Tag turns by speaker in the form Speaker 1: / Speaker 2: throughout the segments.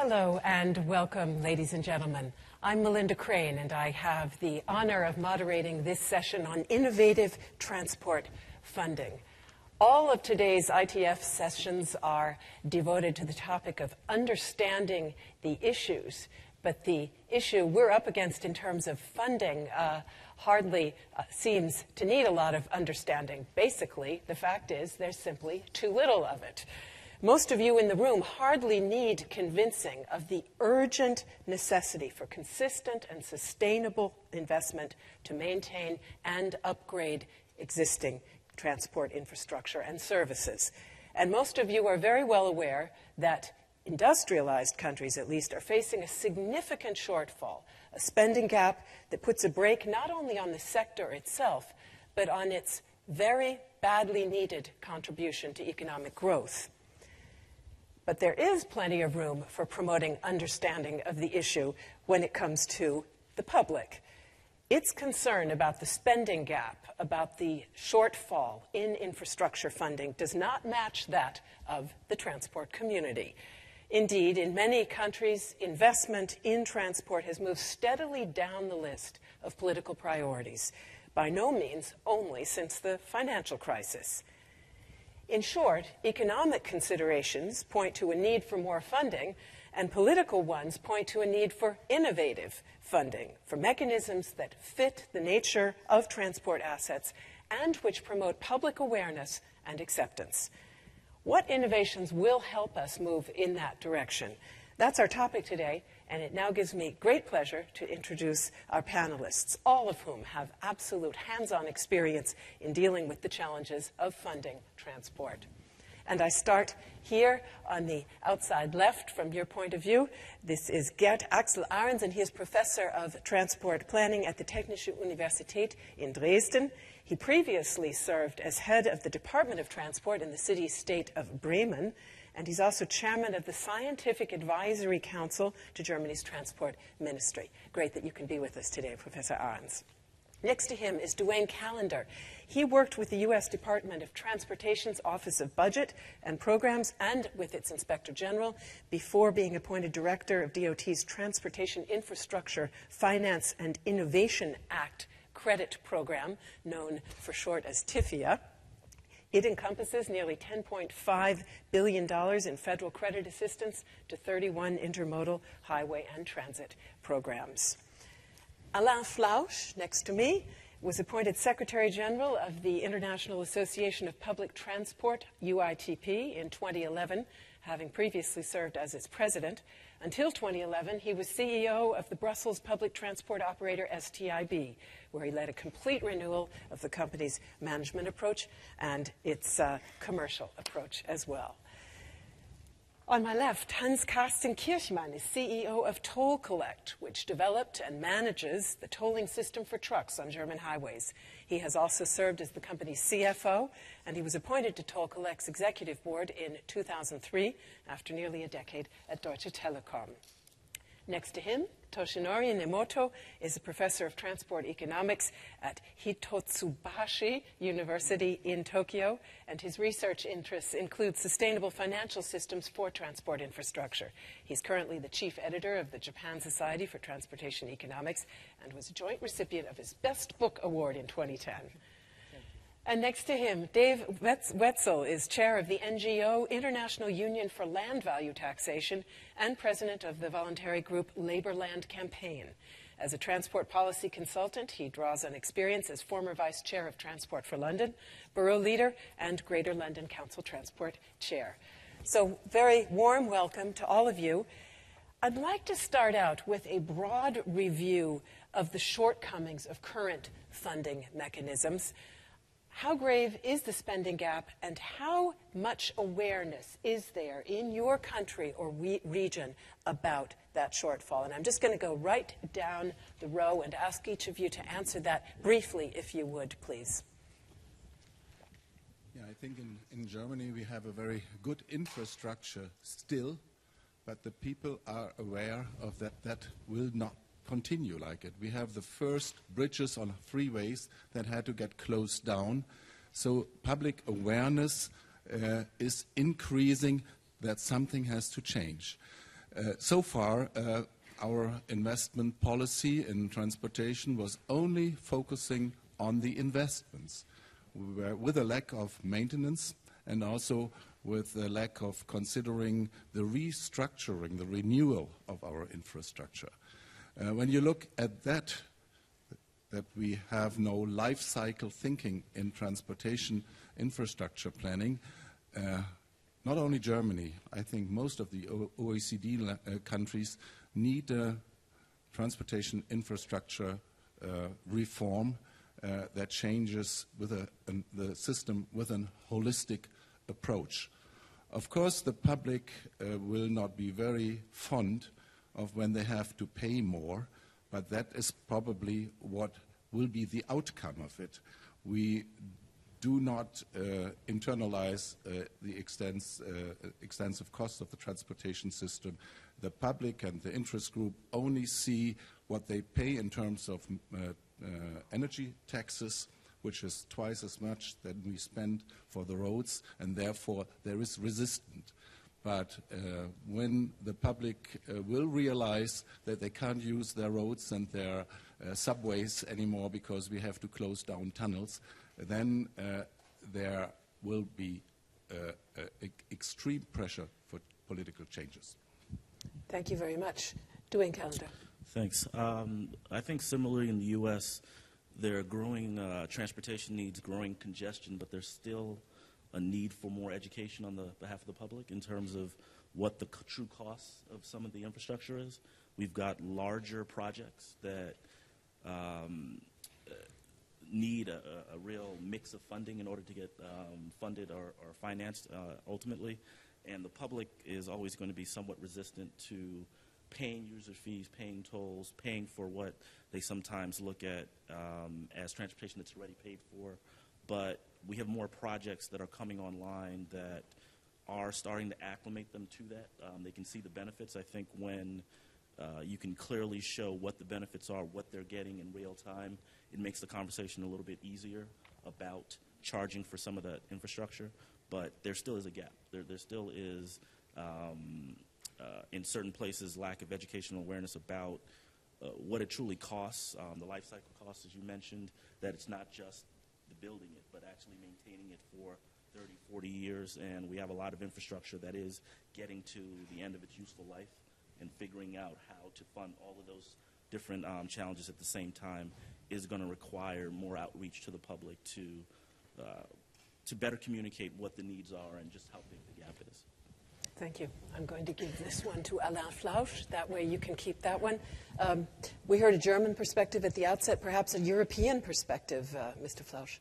Speaker 1: Hello and welcome, ladies and gentlemen. I'm Melinda Crane, and I have the honor of moderating this session on innovative transport funding. All of today's ITF sessions are devoted to the topic of understanding the issues, but the issue we're up against in terms of funding hardly seems to need a lot of understanding. Basically, the fact is there's simply too little of it. Most of you in the room hardly need convincing of the urgent necessity for consistent and sustainable investment to maintain and upgrade existing transport infrastructure and services. And most of you are very well aware that industrialized countries, at least, are facing a significant shortfall, a spending gap that puts a brake not only on the sector itself, but on its very badly needed contribution to economic growth. But there is plenty of room for promoting understanding of the issue when it comes to the public. Its concern about the spending gap, about the shortfall in infrastructure funding, does not match that of the transport community. Indeed, in many countries, investment in transport has moved steadily down the list of political priorities, by no means only since the financial crisis. In short, economic considerations point to a need for more funding, and political ones point to a need for innovative funding, for mechanisms that fit the nature of transport assets and which promote public awareness and acceptance. What innovations will help us move in that direction? That's our topic today, and it now gives me great pleasure to introduce our panelists, all of whom have absolute hands-on experience in dealing with the challenges of funding transport. And I start here on the outside left from your point of view. This is Gerd-Axel, and he is professor of transport planning at the Technische Universität in Dresden. He previously served as head of the Department of Transport in the city-state of Bremen, and he's also chairman of the Scientific Advisory Council to Germany's Transport Ministry. Great that you can be with us today, Professor Arns. Next to him is Duane Callender. He worked with the U.S. Department of Transportation's Office of Budget and Programs and with its Inspector General before being appointed director of DOT's Transportation Infrastructure Finance and Innovation Act credit program, known for short as TIFIA. It encompasses nearly $10.5 billion in federal credit assistance to 31 intermodal highway and transit programs. Alain Flausch, next to me, was appointed Secretary General of the International Association of Public Transport, UITP, in 2011, having previously served as its president. Until 2011, he was CEO of the Brussels public transport operator STIB, where he led a complete renewal of the company's management approach and its commercial approach as well. On my left, Hanns-Karsten Kirchmann is CEO of Toll Collect, which developed and manages the tolling system for trucks on German highways. He has also served as the company's CFO, and he was appointed to Toll Collect's executive board in 2003, after nearly a decade at Deutsche Telekom. Next to him, Toshinori Nemoto is a professor of transport economics at Hitotsubashi University in Tokyo, and his research interests include sustainable financial systems for transport infrastructure. He's currently the chief editor of the Japan Society for Transportation Economics and was a joint recipient of his Best Book Award in 2010. And next to him, Dave Wetzel is chair of the NGO International Union for Land Value Taxation and president of the voluntary group Labor Land Campaign. As a transport policy consultant, he draws on experience as former vice chair of Transport for London, borough leader, and Greater London Council Transport chair. So very warm welcome to all of you. I'd like to start out with a broad review of the shortcomings of current funding mechanisms. How grave is the spending gap, and how much awareness is there in your country or region about that shortfall? And I'm just going to go right down the row and ask each of you to answer that briefly, if you would, please.
Speaker 2: Yeah, I think in Germany we have a very good infrastructure still, but the people are aware of that will not continue like it. We have the first bridges on freeways that had to get closed down. So public awareness is increasing that something has to change. So far, our investment policy in transportation was only focusing on the investments, with a lack of maintenance and also with a lack of considering the restructuring, the renewal of our infrastructure. When you look at that we have no life cycle thinking in transportation infrastructure planning, not only Germany, I think most of the OECD countries need a transportation infrastructure reform that changes with the system with a holistic approach. Of course, the public will not be very fond of when they have to pay more, but that is probably what will be the outcome of it. We do not internalize the extensive costs of the transportation system. The public and the interest group only see what they pay in terms of energy taxes, which is twice as much than we spend for the roads, and therefore there is resistance. But when the public will realize that they can't use their roads and their subways anymore because we have to close down tunnels, then there will be extreme pressure for political changes.
Speaker 1: Thank you very much. Dwayne Callender.
Speaker 3: Thanks. I think similarly in the U.S., there are growing transportation needs, growing congestion, but there's still a need for more education on the behalf of the public in terms of what the true costs of some of the infrastructure is. We've got larger projects that need a real mix of funding in order to get funded or financed ultimately, and the public is always going to be somewhat resistant to paying user fees, paying tolls, paying for what they sometimes look at as transportation that's already paid for. But we have more projects that are coming online that are starting to acclimate them to that. They can see the benefits. I think when you can clearly show what the benefits are, what they're getting in real time, it makes the conversation a little bit easier about charging for some of that infrastructure. But there still is a gap. There still is, in certain places, lack of educational awareness about what it truly costs, the life cycle costs, as you mentioned, that it's not just the building it, but actually maintaining it for 30, 40 years. And we have a lot of infrastructure that is getting to the end of its useful life, and figuring out how to fund all of those different challenges at the same time is going to require more outreach to the public to better communicate what the needs are and just how big the gap is.
Speaker 1: Thank you. I'm going to give this one to Alain Flausch. That way you can keep that one. We heard a German perspective at the outset, perhaps a European perspective, Mr. Flausch.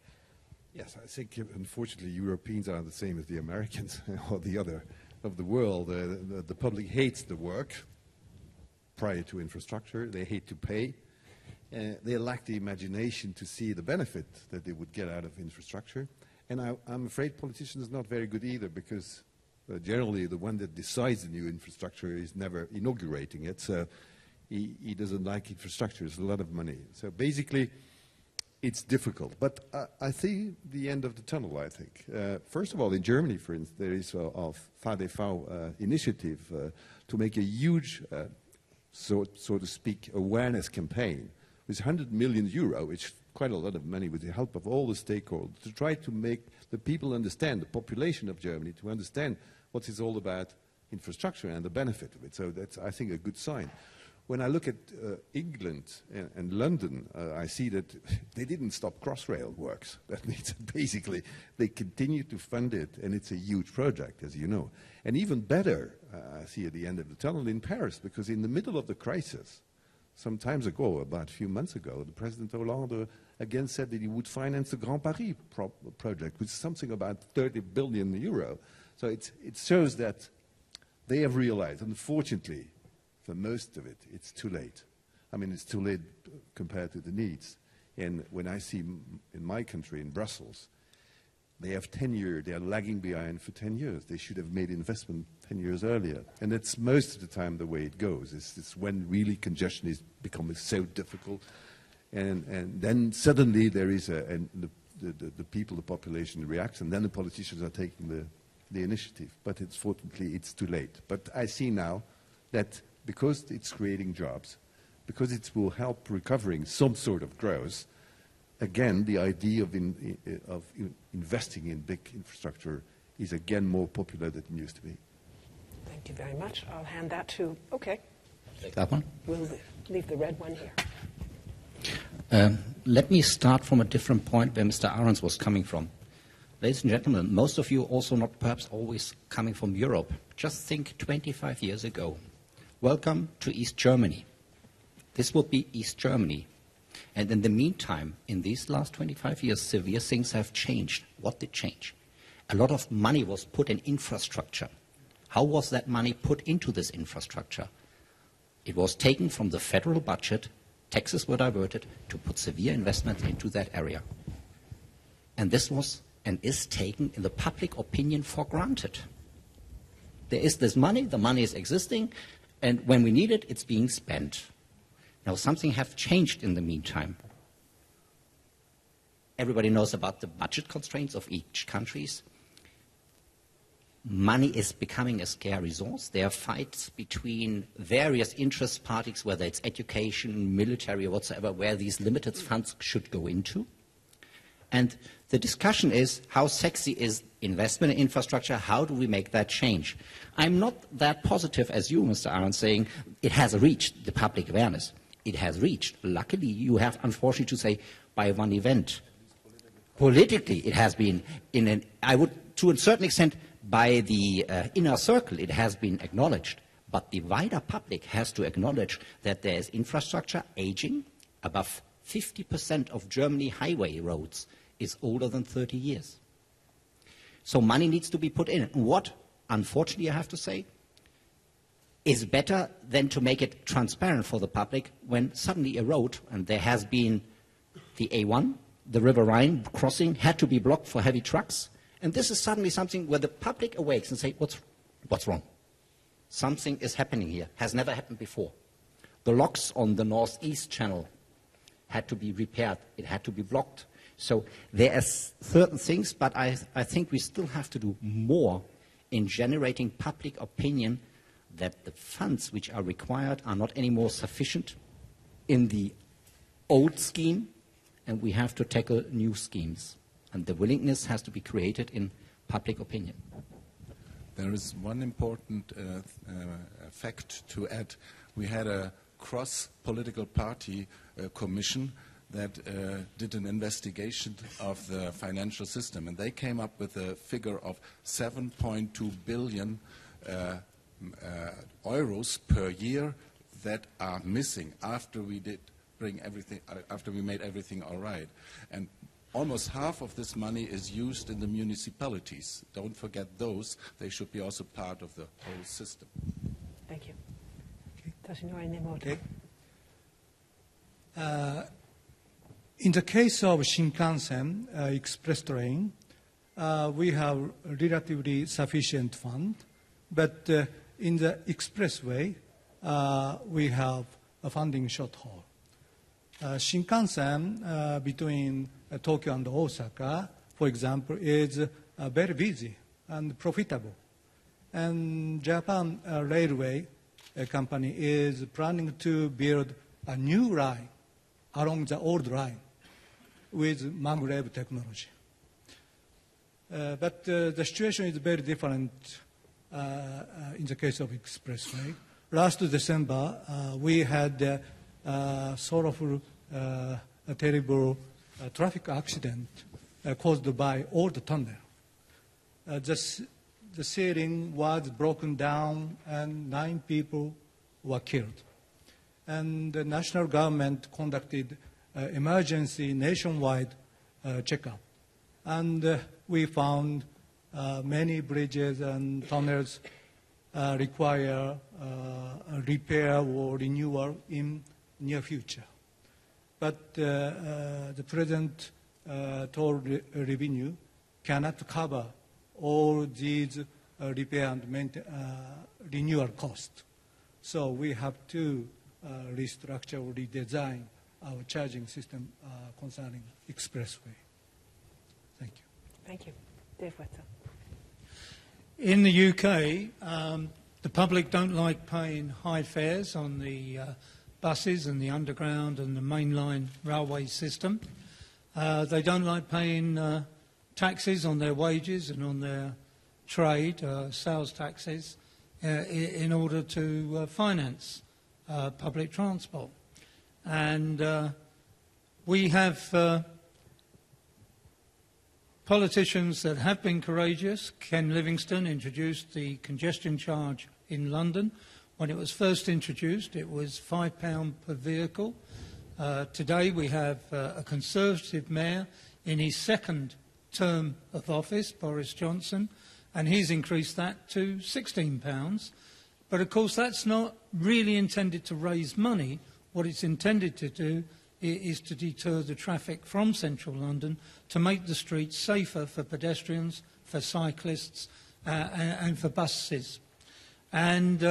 Speaker 4: Yes, I think unfortunately Europeans are the same as the Americans or the other of the world. The public hates the work prior to infrastructure. They hate to pay. They lack the imagination to see the benefit that they would get out of infrastructure. And I'm afraid politicians are not very good either, because generally the one that decides the new infrastructure is never inaugurating it. So he doesn't like infrastructure. It's a lot of money. So basically, it's difficult. But I see the end of the tunnel, I think. First of all, in Germany, for instance, there is a vis-a-vis initiative to make a huge, so to speak, awareness campaign with 100 million euro, which is quite a lot of money, with the help of all the stakeholders, to try to make the people understand, the population of Germany, to understand what it's all about infrastructure and the benefit of it. So that's, I think, a good sign. When I look at England and London, I see that they didn't stop Crossrail works. That means basically they continue to fund it, and it's a huge project, as you know. And even better, I see at the end of the tunnel in Paris, because in the middle of the crisis, some times ago, about a few months ago, the President Hollande again said that he would finance the Grand Paris project, which is something about 30 billion euro. So it shows that they have realized, unfortunately, for most of it, it's too late. I mean, it's too late compared to the needs. And when I see in my country, in Brussels, they have 10 years, they are lagging behind for 10 years. They should have made investment 10 years earlier. And that's most of the time the way it goes. It's when really congestion is becoming so difficult. And then suddenly there is the people, the population reacts, and then the politicians are taking the initiative. But fortunately, it's too late. But I see now that because it's creating jobs, because it will help recovering some sort of growth, again, the idea of investing in big infrastructure is again more popular than it used to be.
Speaker 1: Thank you very much. I'll hand that to, okay.
Speaker 5: Take that one.
Speaker 1: We'll leave the red one here.
Speaker 5: Let me start from a different point where Mr. Ahrens was coming from. Ladies and gentlemen, most of you also not perhaps always coming from Europe. Just think 25 years ago. Welcome to East Germany. This would be East Germany. And in the meantime, in these last 25 years, severe things have changed. What did change? A lot of money was put in infrastructure. How was that money put into this infrastructure? It was taken from the federal budget, taxes were diverted to put severe investments into that area. And this was and is taken in the public opinion for granted. There is this money, the money is existing, and when we need it, it's being spent. Now, something has changed in the meantime. Everybody knows about the budget constraints of each country. Money is becoming a scarce resource. There are fights between various interest parties, whether it's education, military, or whatsoever, where these limited funds should go into. And the discussion is, how sexy is investment in infrastructure? How do we make that change? I'm not that positive as you, Mr. Ahrens, saying it has reached the public awareness. It has reached. Luckily, you have, unfortunately, to say, by one event. Politically, it has been, to a certain extent, by the inner circle, it has been acknowledged. But the wider public has to acknowledge that there is infrastructure aging. Above 50% of Germany highway roads is older than 30 years. So money needs to be put in. What, unfortunately, I have to say, is better than to make it transparent for the public when suddenly a road, and there has been the A1, the River Rhine crossing, had to be blocked for heavy trucks. And this is suddenly something where the public awakes and say, what's wrong? Something is happening here, has never happened before. The locks on the northeast channel had to be repaired. It had to be blocked. So there are certain things, but I think we still have to do more in generating public opinion that the funds which are required are not anymore sufficient in the old scheme, and we have to tackle new schemes. And the willingness has to be created in public opinion.
Speaker 2: There is one important fact to add. We had a cross-political party commission that did an investigation of the financial system, and they came up with a figure of 7.2 billion euros per year that are missing after we did bring everything, after we made everything all right. And almost half of this money is used in the municipalities. Don't forget those. They should be also part of the whole system.
Speaker 1: Thank you.
Speaker 6: Okay. In the case of Shinkansen express train, we have relatively sufficient fund, but in the expressway, we have a funding shortfall. Shinkansen between Tokyo and Osaka, for example, is very busy and profitable. And Japan Railway company is planning to build a new line along the old line with maglev technology. But the situation is very different in the case of expressway. Last December, we had sort of a terrible traffic accident caused by old tunnel. The ceiling was broken down and 9 people were killed. And the national government conducted emergency nationwide checkup. And we found many bridges and tunnels require repair or renewal in near future. But the present toll revenue cannot cover all these repair and renewal costs. So we have to restructure or redesign our charging system concerning expressway. Thank you.
Speaker 1: Thank you. Dave Wetzel.
Speaker 7: In the UK,
Speaker 6: The public don't like paying high fares on the buses and the underground and the mainline railway system. They don't like paying taxes on their wages and on their trade, sales taxes, in order to finance public transport. And we have politicians that have been courageous. Ken Livingstone introduced the congestion charge in London. When it was first introduced, it was £5 per vehicle. Today we have a Conservative mayor in his second term of office, Boris Johnson, and he's increased that to £16. But of course that's not really intended to raise money. What it's intended to do is to deter the traffic from central London, to make the streets safer for pedestrians, for cyclists and for buses. And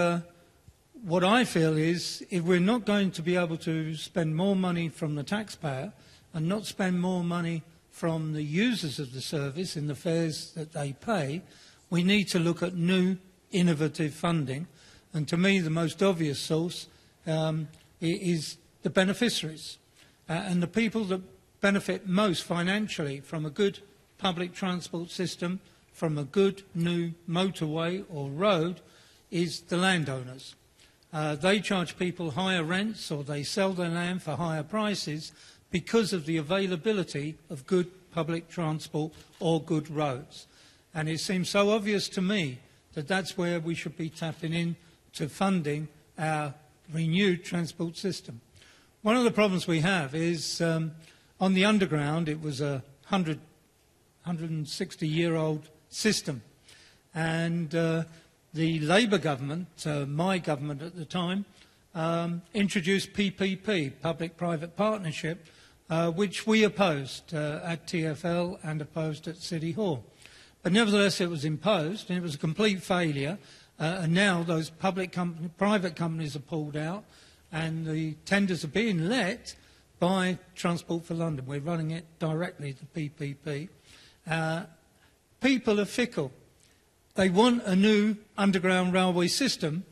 Speaker 6: what I feel is, if we're not going to be able to spend more money from the taxpayer and not spend more money from the users of the service in the fares that they pay, we need to look at new, innovative funding. And to me, the most obvious source is the beneficiaries. And the people that benefit most financially from a good public transport system, from a good new motorway or road, is the landowners. They charge people higher rents, or they sell their land for higher prices because of the availability of good public transport or good roads. And it seems so obvious to me that that's where we should be tapping into funding our renewed transport system. One of the problems we have is on the underground, it was a 160-year-old system. And the Labour government, my government at the time, introduced PPP, public-private partnership, which we opposed at TfL and opposed at City Hall. But nevertheless, it was imposed, and it was a complete failure. And now those private companies are pulled out, and the tenders are being let by Transport for London. We're running it directly, the PPP. People are fickle. They want a new underground railway system,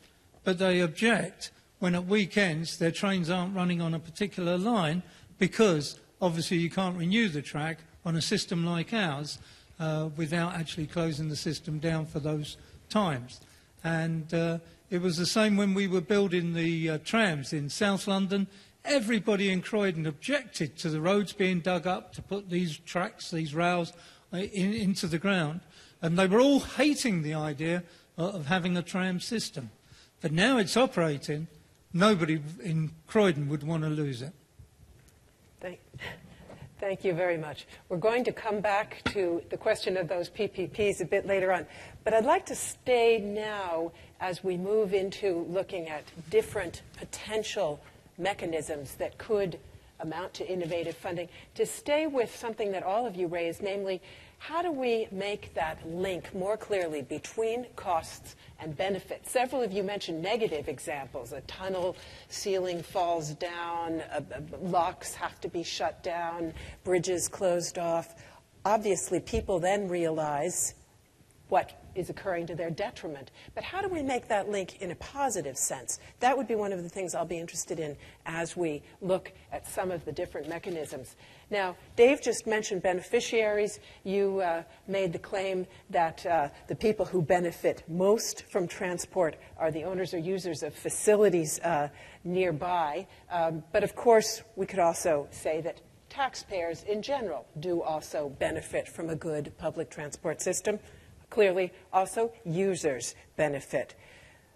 Speaker 6: but they object when at weekends their trains aren't running on a particular line, because obviously you can't renew the track on a system like ours without actually closing the system down for those times. And it was the same when we were building the trams in South London. Everybody in Croydon objected to the roads being dug up to put these tracks, these rails, into the ground. And they were all hating the idea of having a tram system. But now it's operating, nobody in Croydon would want to lose it.
Speaker 1: Thank you very much. We're going to come back to the question of those PPPs a bit later on. But I'd like to stay now as we move into looking at different potential mechanisms that could amount to innovative funding, to stay with something that all of you raised, namely, how do we make that link more clearly between costs and benefits? Several of you mentioned negative examples. A tunnel ceiling falls down, locks have to be shut down, bridges closed off. Obviously, people then realize what is occurring to their detriment. But how do we make that link in a positive sense? That would be one of the things I'll be interested in as we look at some of the different mechanisms. Now, Dave just mentioned beneficiaries. You made the claim that the people who benefit most from transport are the owners or users of facilities nearby. But of course, we could also say that taxpayers in general do also benefit from a good public transport system. Clearly, also, users benefit.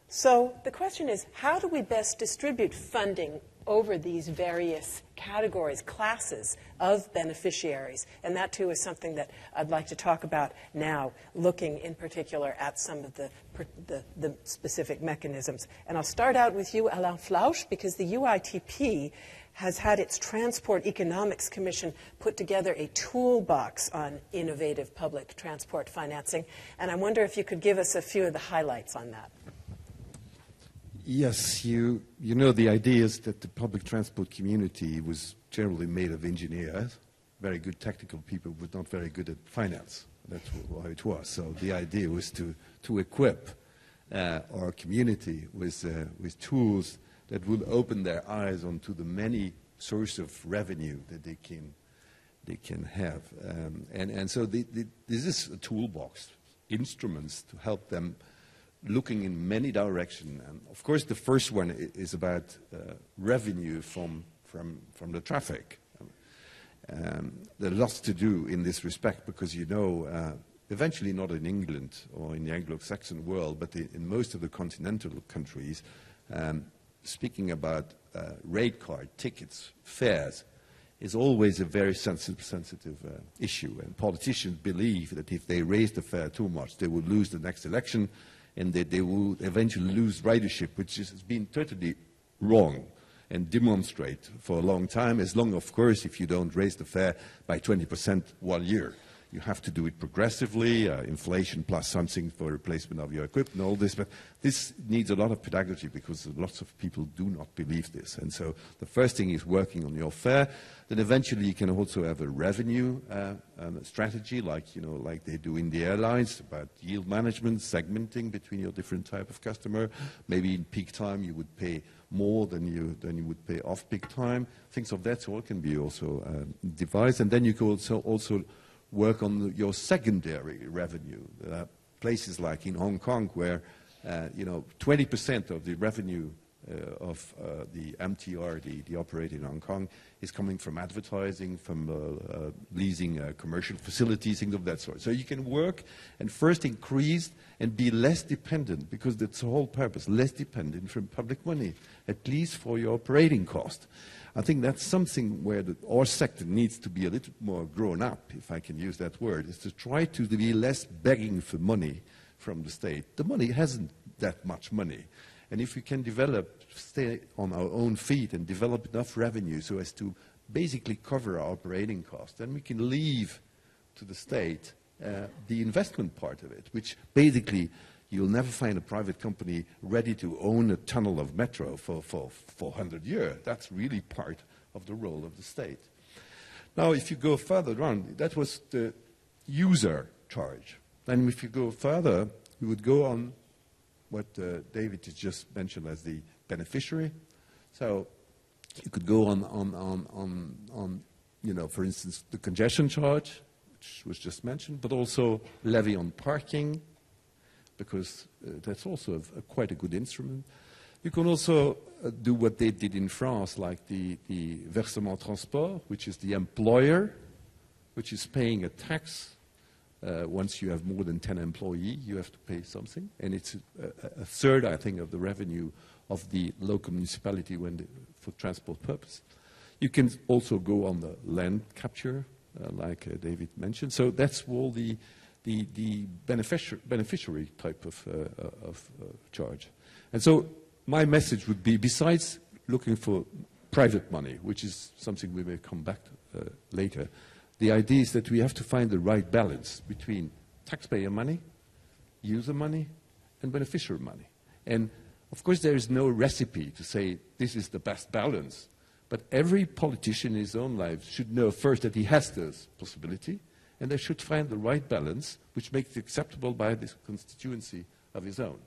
Speaker 1: So the question is, how do we best distribute funding over these various categories, classes of beneficiaries? And that, too, is something that I'd like to talk about now, looking in particular at some of the specific mechanisms. And I'll start out with you, Alain Flausch, because the UITP has had its Transport Economics Commission put together a toolbox on innovative public transport financing. And I wonder if you could give us a few of the highlights on that.
Speaker 4: Yes, you know the idea is that the public transport community was generally made of engineers, very good technical people, but not very good at finance. That's how it was. So the idea was to equip our community with tools that will open their eyes onto the many sources of revenue that they can have. And so this is a toolbox, instruments to help them looking in many directions. And of course, the first one is about revenue from the traffic. There's lots to do in this respect because, you know, eventually not in England or in the Anglo-Saxon world, but in most of the continental countries, speaking about rate card, tickets, fares, is always a very sensitive issue. And politicians believe that if they raise the fare too much, they will lose the next election and that they will eventually lose ridership, which has been totally wrong and demonstrate for a long time, as long, of course, if you don't raise the fare by 20% 1 year. You have to do it progressively, inflation plus something for replacement of your equipment, all this. But this needs a lot of pedagogy because lots of people do not believe this. And so the first thing is working on your fare. Then eventually you can also have a revenue strategy, like, you know, like they do in the airlines, about yield management, segmenting between your different type of customer. Maybe in peak time you would pay more than you would pay off peak time. Things of that sort can be also devised. And then you can also work on your secondary revenue. Places like in Hong Kong where, you know, 20% of the revenue of the MTR, the operator in Hong Kong, is coming from advertising, from leasing commercial facilities, things of that sort. So you can work and first increase and be less dependent, because that's the whole purpose, less dependent from public money, at least for your operating cost. I think that's something where our sector needs to be a little more grown up, if I can use that word, is to try to be less begging for money from the state. The money hasn't that much money. And if we can stay on our own feet and develop enough revenue so as to basically cover our operating costs, then we can leave to the state the investment part of it, which basically you'll never find a private company ready to own a tunnel of metro for 100 years. That's really part of the role of the state. Now, if you go further on, that was the user charge. Then if you go further, you would go on what David has just mentioned as the beneficiary. So you could go on you know, for instance, the congestion charge, which was just mentioned, but also levy on parking, because that's also quite a good instrument. You can also do what they did in France, like the versement transport, which is the employer, which is paying a tax. Once you have more than 10 employees, you have to pay something. And it's a third, I think, of the revenue of the local municipality for transport purpose. You can also go on the land capture, like David mentioned. So that's all the beneficiary type of charge. And so my message would be, besides looking for private money, which is something we may come back to later, the idea is that we have to find the right balance between taxpayer money, user money, and beneficiary money. And of course, there is no recipe to say this is the best balance. But every politician in his own life should know first that he has this possibility, and they should find the right balance, which makes it acceptable by this constituency of his own.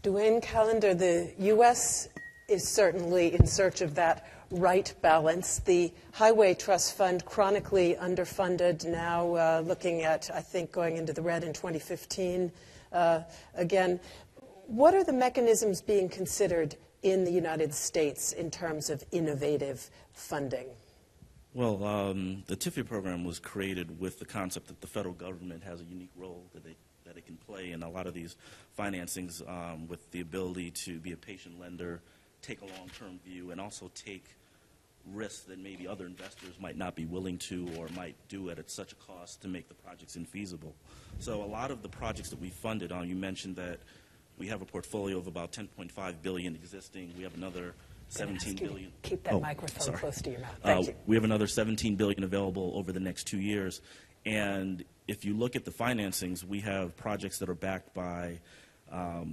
Speaker 1: Dwayne Callender, the U.S. is certainly in search of that right balance. The Highway Trust Fund, chronically underfunded, now looking at, I think, going into the red in 2015 again. What are the mechanisms being considered in the United States in terms of innovative funding?
Speaker 3: Well, the TIFIA program was created with the concept that the federal government has a unique role that it can play in a lot of these financings, with the ability to be a patient lender, take a long-term view, and also take risks that maybe other investors might not be willing to or might do at such a cost to make the projects infeasible. So a lot of the projects that we funded on, you mentioned that we have a portfolio of about 10.5 billion existing. We have another 17 billion.
Speaker 1: Keep that microphone close to your mouth. Thank you.
Speaker 3: We have another 17 billion available over the next 2 years. And if you look at the financings, we have projects that are backed by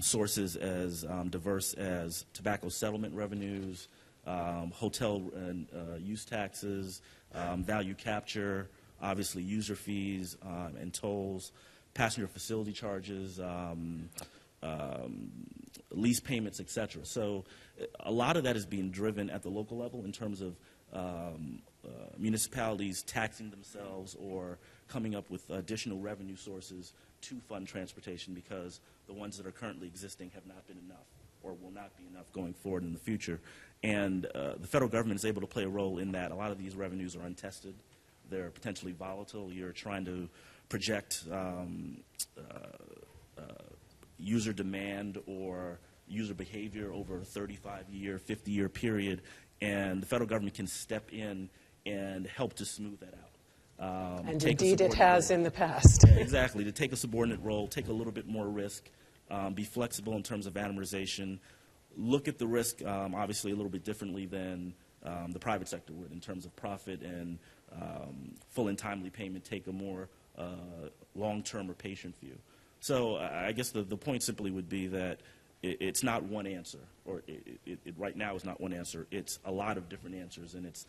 Speaker 3: sources as diverse as tobacco settlement revenues, hotel and use taxes, value capture, obviously user fees and tolls, passenger facility charges, lease payments, et cetera. So a lot of that is being driven at the local level in terms of municipalities taxing themselves or coming up with additional revenue sources to fund transportation, because the ones that are currently existing have not been enough or will not be enough going forward in the future. And the federal government is able to play a role in that. A lot of these revenues are untested. They're potentially volatile. You're trying to project user demand or user behavior over a 35-year, 50-year period, and the federal government can step in and help to smooth that out.
Speaker 1: And indeed it has in the past.
Speaker 3: Exactly, to take a subordinate role, take a little bit more risk, be flexible in terms of amortization, look at the risk obviously a little bit differently than the private sector would in terms of profit and full and timely payment, take a more long-term or patient view. So I guess the point simply would be that it's not one answer, or it right now is not one answer. It's a lot of different answers, and it's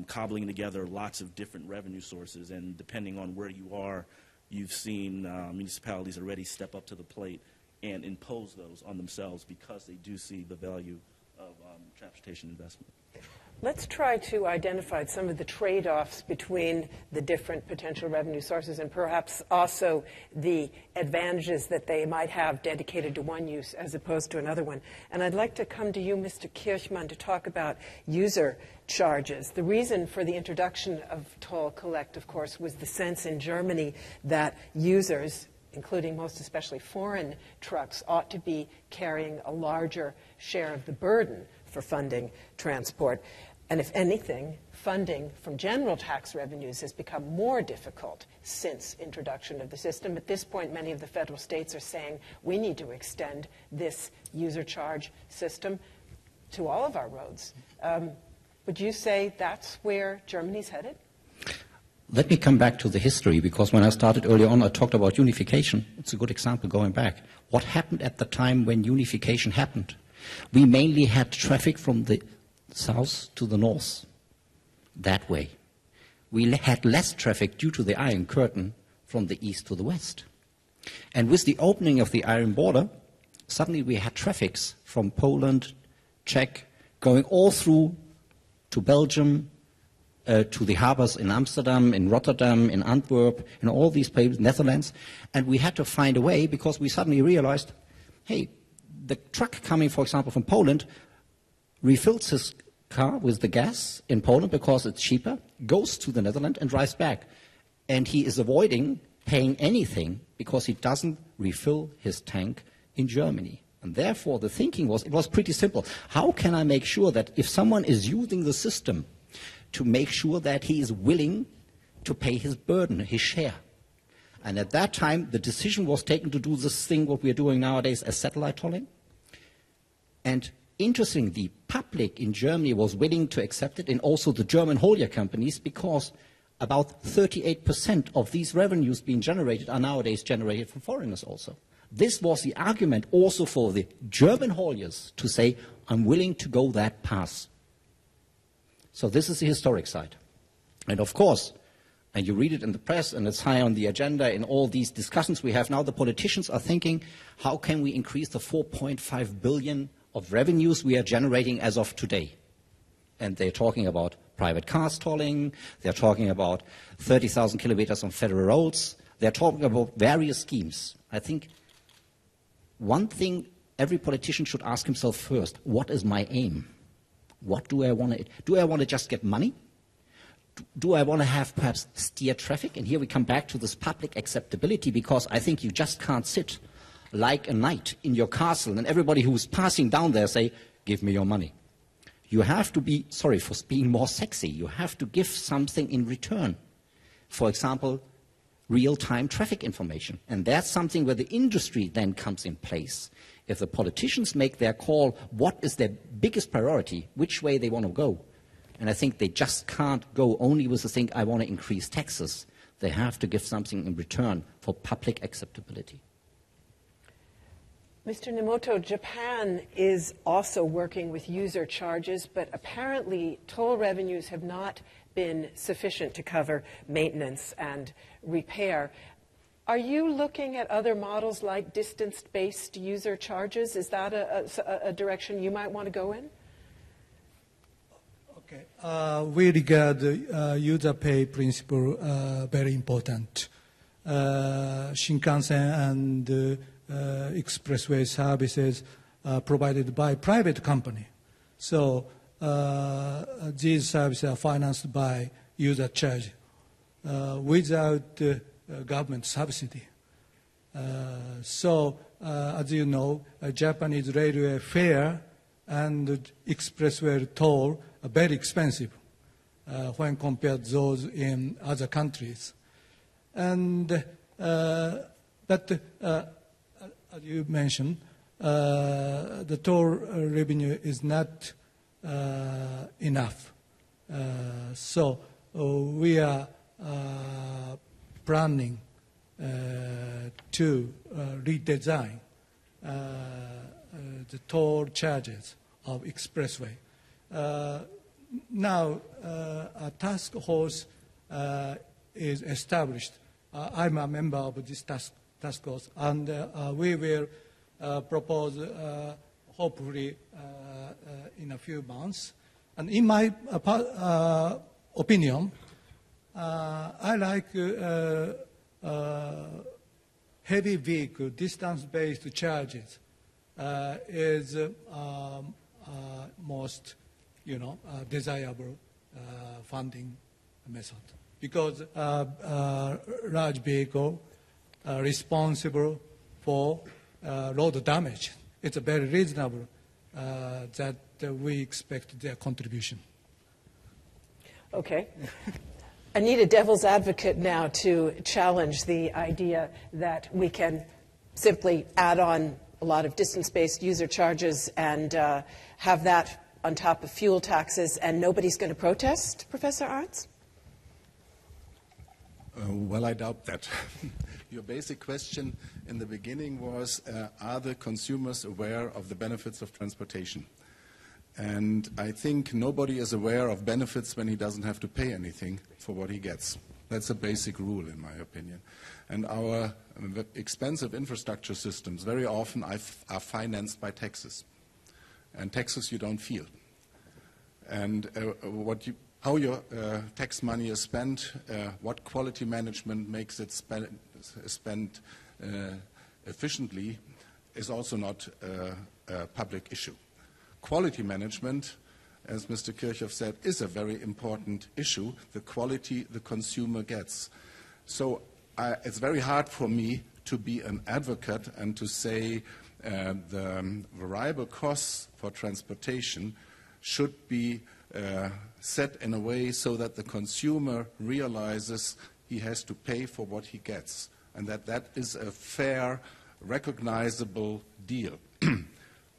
Speaker 3: cobbling together lots of different revenue sources, and depending on where you are, you've seen municipalities already step up to the plate and impose those on themselves because they do see the value of transportation investment.
Speaker 1: Let's try to identify some of the trade-offs between the different potential revenue sources and perhaps also the advantages that they might have dedicated to one use as opposed to another one. And I'd like to come to you, Mr. Kirchmann, to talk about user charges. The reason for the introduction of toll collect, of course, was the sense in Germany that users, including most especially foreign trucks, ought to be carrying a larger share of the burden for funding transport. And if anything, funding from general tax revenues has become more difficult since introduction of the system. At this point, many of the federal states are saying we need to extend this user charge system to all of our roads. Would you say that's where Germany's headed?
Speaker 5: Let me come back to the history, because when I started earlier on, I talked about unification. It's a good example going back. What happened at the time when unification happened? We mainly had traffic from the south to the north, that way. We had less traffic due to the Iron Curtain from the east to the west. And with the opening of the Iron Border, suddenly we had traffics from Poland, Czech, going all through to Belgium, to the harbors in Amsterdam, in Rotterdam, in Antwerp, in all these places, Netherlands. And we had to find a way, because we suddenly realized, hey, the truck coming, for example, from Poland refills his car with the gas in Poland because it's cheaper, goes to the Netherlands and drives back. And he is avoiding paying anything because he doesn't refill his tank in Germany. And therefore the thinking was, it was pretty simple. How can I make sure that if someone is using the system, to make sure that he is willing to pay his burden, his share? And at that time, the decision was taken to do this thing, what we are doing nowadays as satellite tolling. And interestingly, the public in Germany was willing to accept it, and also the German haulier companies, because about 38% of these revenues being generated are nowadays generated from foreigners also. This was the argument also for the German hauliers to say, I'm willing to go that path. So this is the historic side. And of course, and you read it in the press, and it's high on the agenda in all these discussions we have now, the politicians are thinking, how can we increase the 4.5 billion of revenues we are generating as of today? And they're talking about private cars tolling, they're talking about 30,000 kilometers on federal roads, they're talking about various schemes. I think one thing every politician should ask himself first, what is my aim? What do I want to, do I want to just get money? Do I want to have perhaps steer traffic? And here we come back to this public acceptability, because I think you just can't sit like a knight in your castle and everybody who's passing down there say, give me your money. You have to be, sorry for being more sexy, you have to give something in return. For example, real-time traffic information. And that's something where the industry then comes in place. If the politicians make their call, what is their biggest priority, which way they want to go? And I think they just can't go only with the thing, I want to increase taxes. They have to give something in return for public acceptability.
Speaker 1: Mr. Nemoto, Japan is also working with user charges, but apparently toll revenues have not been sufficient to cover maintenance and repair. Are you looking at other models like distance-based user charges? Is that a direction you might want to go in?
Speaker 6: Okay. We regard user pay principle very important. Shinkansen and expressway services provided by private company. So these services are financed by user charge without government subsidy. So as you know, Japanese railway fare and expressway toll are very expensive when compared to those in other countries. And but as you mentioned, the toll revenue is not enough. So we are planning to redesign the toll charges of expressway. Now, a task force is established. I'm a member of this task force, and we will propose, hopefully, in a few months. And in my opinion, I like heavy vehicle distance-based charges is most, desirable funding method, because large vehicle are responsible for road damage. It's very reasonable that we expect their contribution.
Speaker 1: Okay. I need a devil's advocate now to challenge the idea that we can simply add on a lot of distance-based user charges and have that on top of fuel taxes, and nobody's going to protest, Professor Arndt?
Speaker 2: Well, I doubt that. Your basic question in the beginning was, are the consumers aware of the benefits of transportation? And I think nobody is aware of benefits when he doesn't have to pay anything for what he gets. That's a basic rule, in my opinion. And our expensive infrastructure systems very often are financed by taxes. And taxes you don't feel. And how your tax money is spent, what quality management makes it spent efficiently is also not a public issue. Quality management, as Mr. Kirchhoff said, is a very important issue, the quality the consumer gets. So it's very hard for me to be an advocate and to say the variable costs for transportation should be set in a way so that the consumer realizes he has to pay for what he gets, and that is a fair, recognizable deal.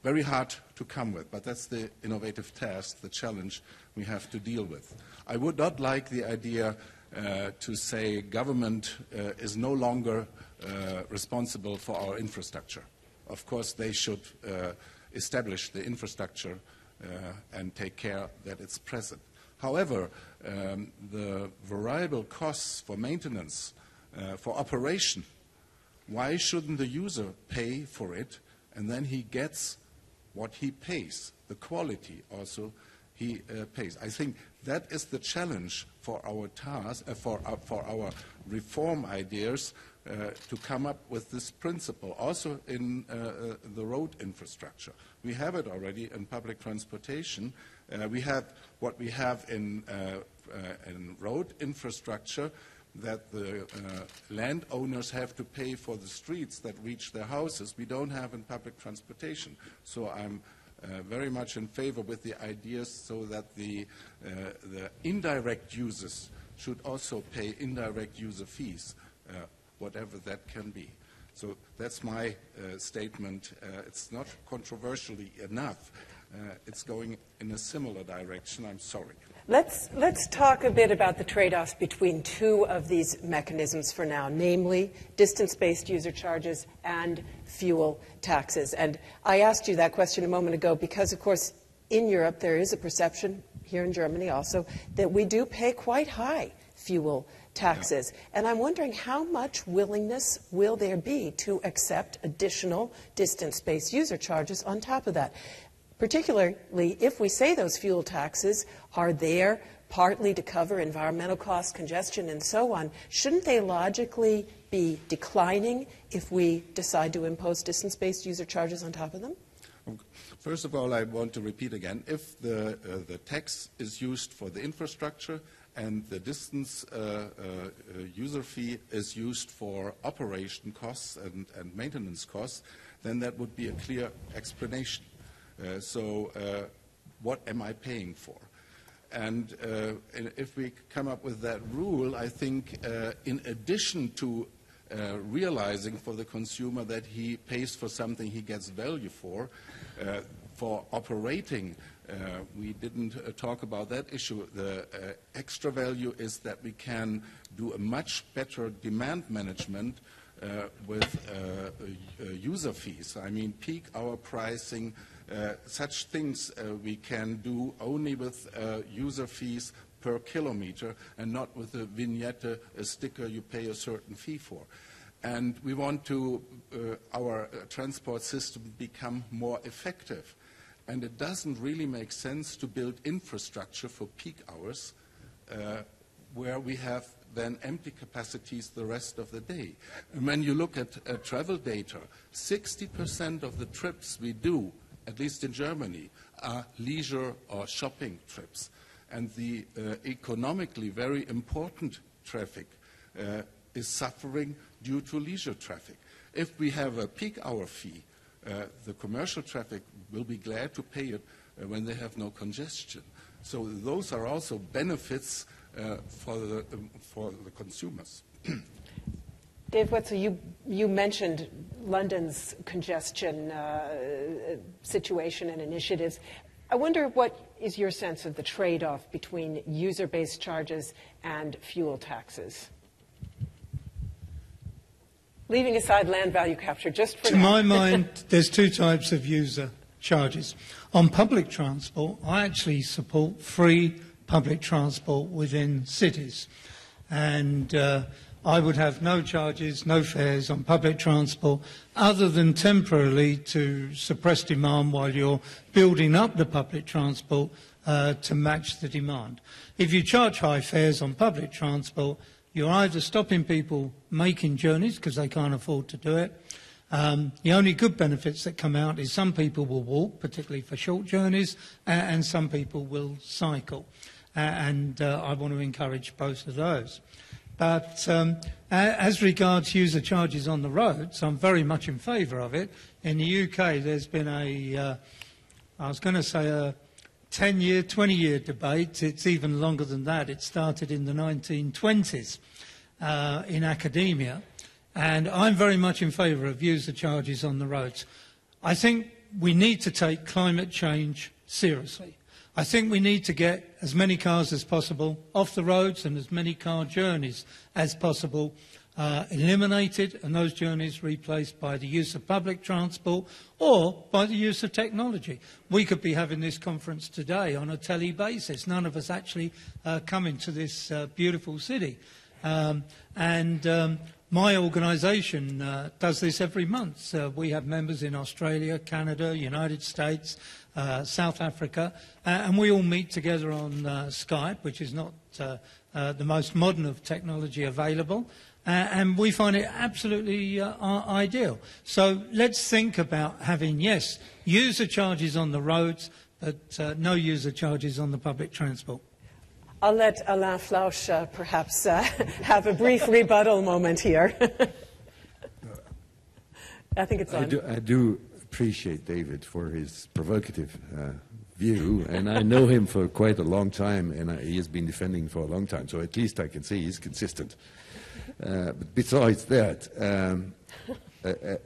Speaker 2: Very hard to come with, but that's the innovative task, the challenge we have to deal with. I would not like the idea to say government is no longer responsible for our infrastructure. Of course, they should establish the infrastructure and take care that it's present. However, the variable costs for maintenance, for operation, why shouldn't the user pay for it and then he gets what he pays, the quality also he pays? I think that is the challenge for our task, for our reform ideas, to come up with this principle. Also in the road infrastructure. We have it already in public transportation. We have what we have in road infrastructure, that the landowners have to pay for the streets that reach their houses. We don't have in public transportation. So I'm very much in favor with the ideas so that the indirect users should also pay indirect user fees, whatever that can be. So that's my statement. It's not controversially enough. It's going in a similar direction. I'm sorry.
Speaker 1: Let's talk a bit about the trade-offs between two of these mechanisms for now, namely distance-based user charges and fuel taxes. And I asked you that question a moment ago because, of course, in Europe there is a perception, here in Germany also, that we do pay quite high fuel taxes. And I'm wondering how much willingness will there be to accept additional distance-based user charges on top of that? Particularly if we say those fuel taxes are there partly to cover environmental costs, congestion, and so on, shouldn't they logically be declining if we decide to impose distance-based user charges on top of them?
Speaker 2: First of all, I want to repeat again, if the tax is used for the infrastructure and the distance user fee is used for operation costs and maintenance costs, then that would be a clear explanation. So what am I paying for? And if we come up with that rule, I think in addition to realizing for the consumer that he pays for something he gets value for operating, we didn't talk about that issue. The extra value is that we can do a much better demand management with user fees. I mean, peak hour pricing, such things we can do only with user fees per kilometer and not with a vignette, a sticker you pay a certain fee for. And we want to our transport system become more effective. And it doesn't really make sense to build infrastructure for peak hours where we have then empty capacities the rest of the day. And when you look at travel data, 60% of the trips we do, at least in Germany, are leisure or shopping trips. And the economically very important traffic is suffering due to leisure traffic. If we have a peak hour fee, the commercial traffic will be glad to pay it when they have no congestion. So those are also benefits for the consumers.
Speaker 1: Dave Wetzel, you mentioned London's congestion situation and initiatives. I wonder what is your sense of the trade-off between user-based charges and fuel taxes? Leaving aside land value capture, just for
Speaker 6: now. To my mind, there's two types of user charges. On public transport, I actually support free public transport within cities. And I would have no charges, no fares on public transport, other than temporarily to suppress demand while you're building up the public transport to match the demand. If you charge high fares on public transport, you're either stopping people making journeys because they can't afford to do it. The only good benefits that come out is some people will walk, particularly for short journeys, and some people will cycle. And I want to encourage both of those. But as regards user charges on the roads, I'm very much in favour of it. In the UK, there's been I was going to say a 10-year, 20-year debate. It's even longer than that. It started in the 1920s in academia. And I'm very much in favour of user charges on the roads. I think we need to take climate change seriously. I think we need to get as many cars as possible off the roads and as many car journeys as possible eliminated, and those journeys replaced by the use of public transport or by the use of technology. We could be having this conference today on a tele basis. None of us actually coming to this beautiful city. My organisation does this every month. We have members in Australia, Canada, United States, South Africa, and we all meet together on Skype, which is not the most modern of technology available, and we find it absolutely ideal. So let's think about having, yes, user charges on the roads, but no user charges on the public transport.
Speaker 1: I'll let Alain Flausch perhaps have a brief rebuttal moment here. I think it's on.
Speaker 4: I do appreciate David for his provocative view, and I know him for quite a long time, and he has been defending for a long time, so at least I can say he's consistent. But besides that,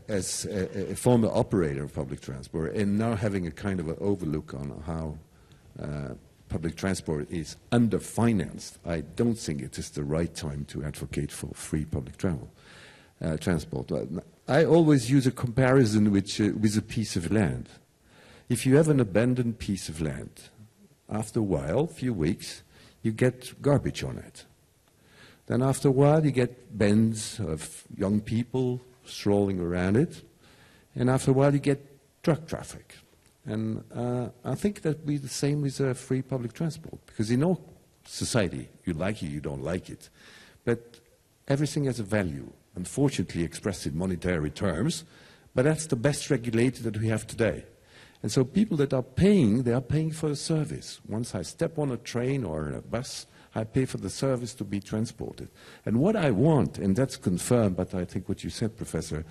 Speaker 4: as a former operator of public transport, and now having a kind of an overlook on how public transport is underfinanced, I don't think it is the right time to advocate for free public transport. I always use a comparison with a piece of land. If you have an abandoned piece of land, after a while, a few weeks, you get garbage on it. Then after a while you get bands of young people strolling around it, and after a while you get drug traffic. And I think that will be the same with free public transport, because in all society, you like it, you don't like it, but everything has a value, unfortunately expressed in monetary terms, but that's the best regulator that we have today. And so people that are paying, they are paying for a service. Once I step on a train or a bus, I pay for the service to be transported. And what I want, and that's confirmed, but I think what you said, Professor,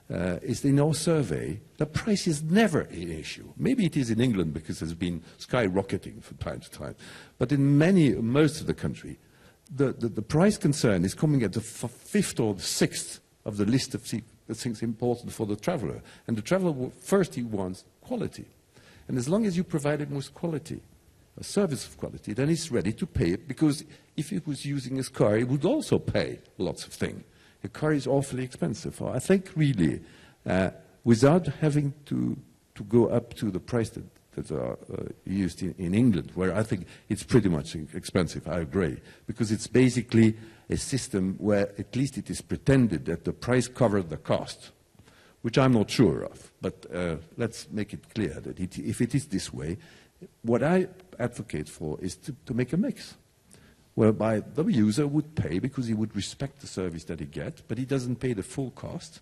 Speaker 4: is in our survey, the price is never an issue. Maybe it is in England because it's been skyrocketing from time to time. But in most of the country, the price concern is coming at the fifth or the sixth of the list of the things important for the traveler. And the traveler, first he wants quality. And as long as you provide him with quality, a service of quality, then he's ready to pay it, because if he was using his car, he would also pay lots of things. A car is awfully expensive. I think really, without having to go up to the price that are used in England, where I think it's pretty much expensive, I agree, because it's basically a system where at least it is pretended that the price covers the cost, which I'm not sure of. But let's make it clear that if it is this way, what I advocate for is to make a mix, whereby the user would pay because he would respect the service that he gets, but he doesn't pay the full cost,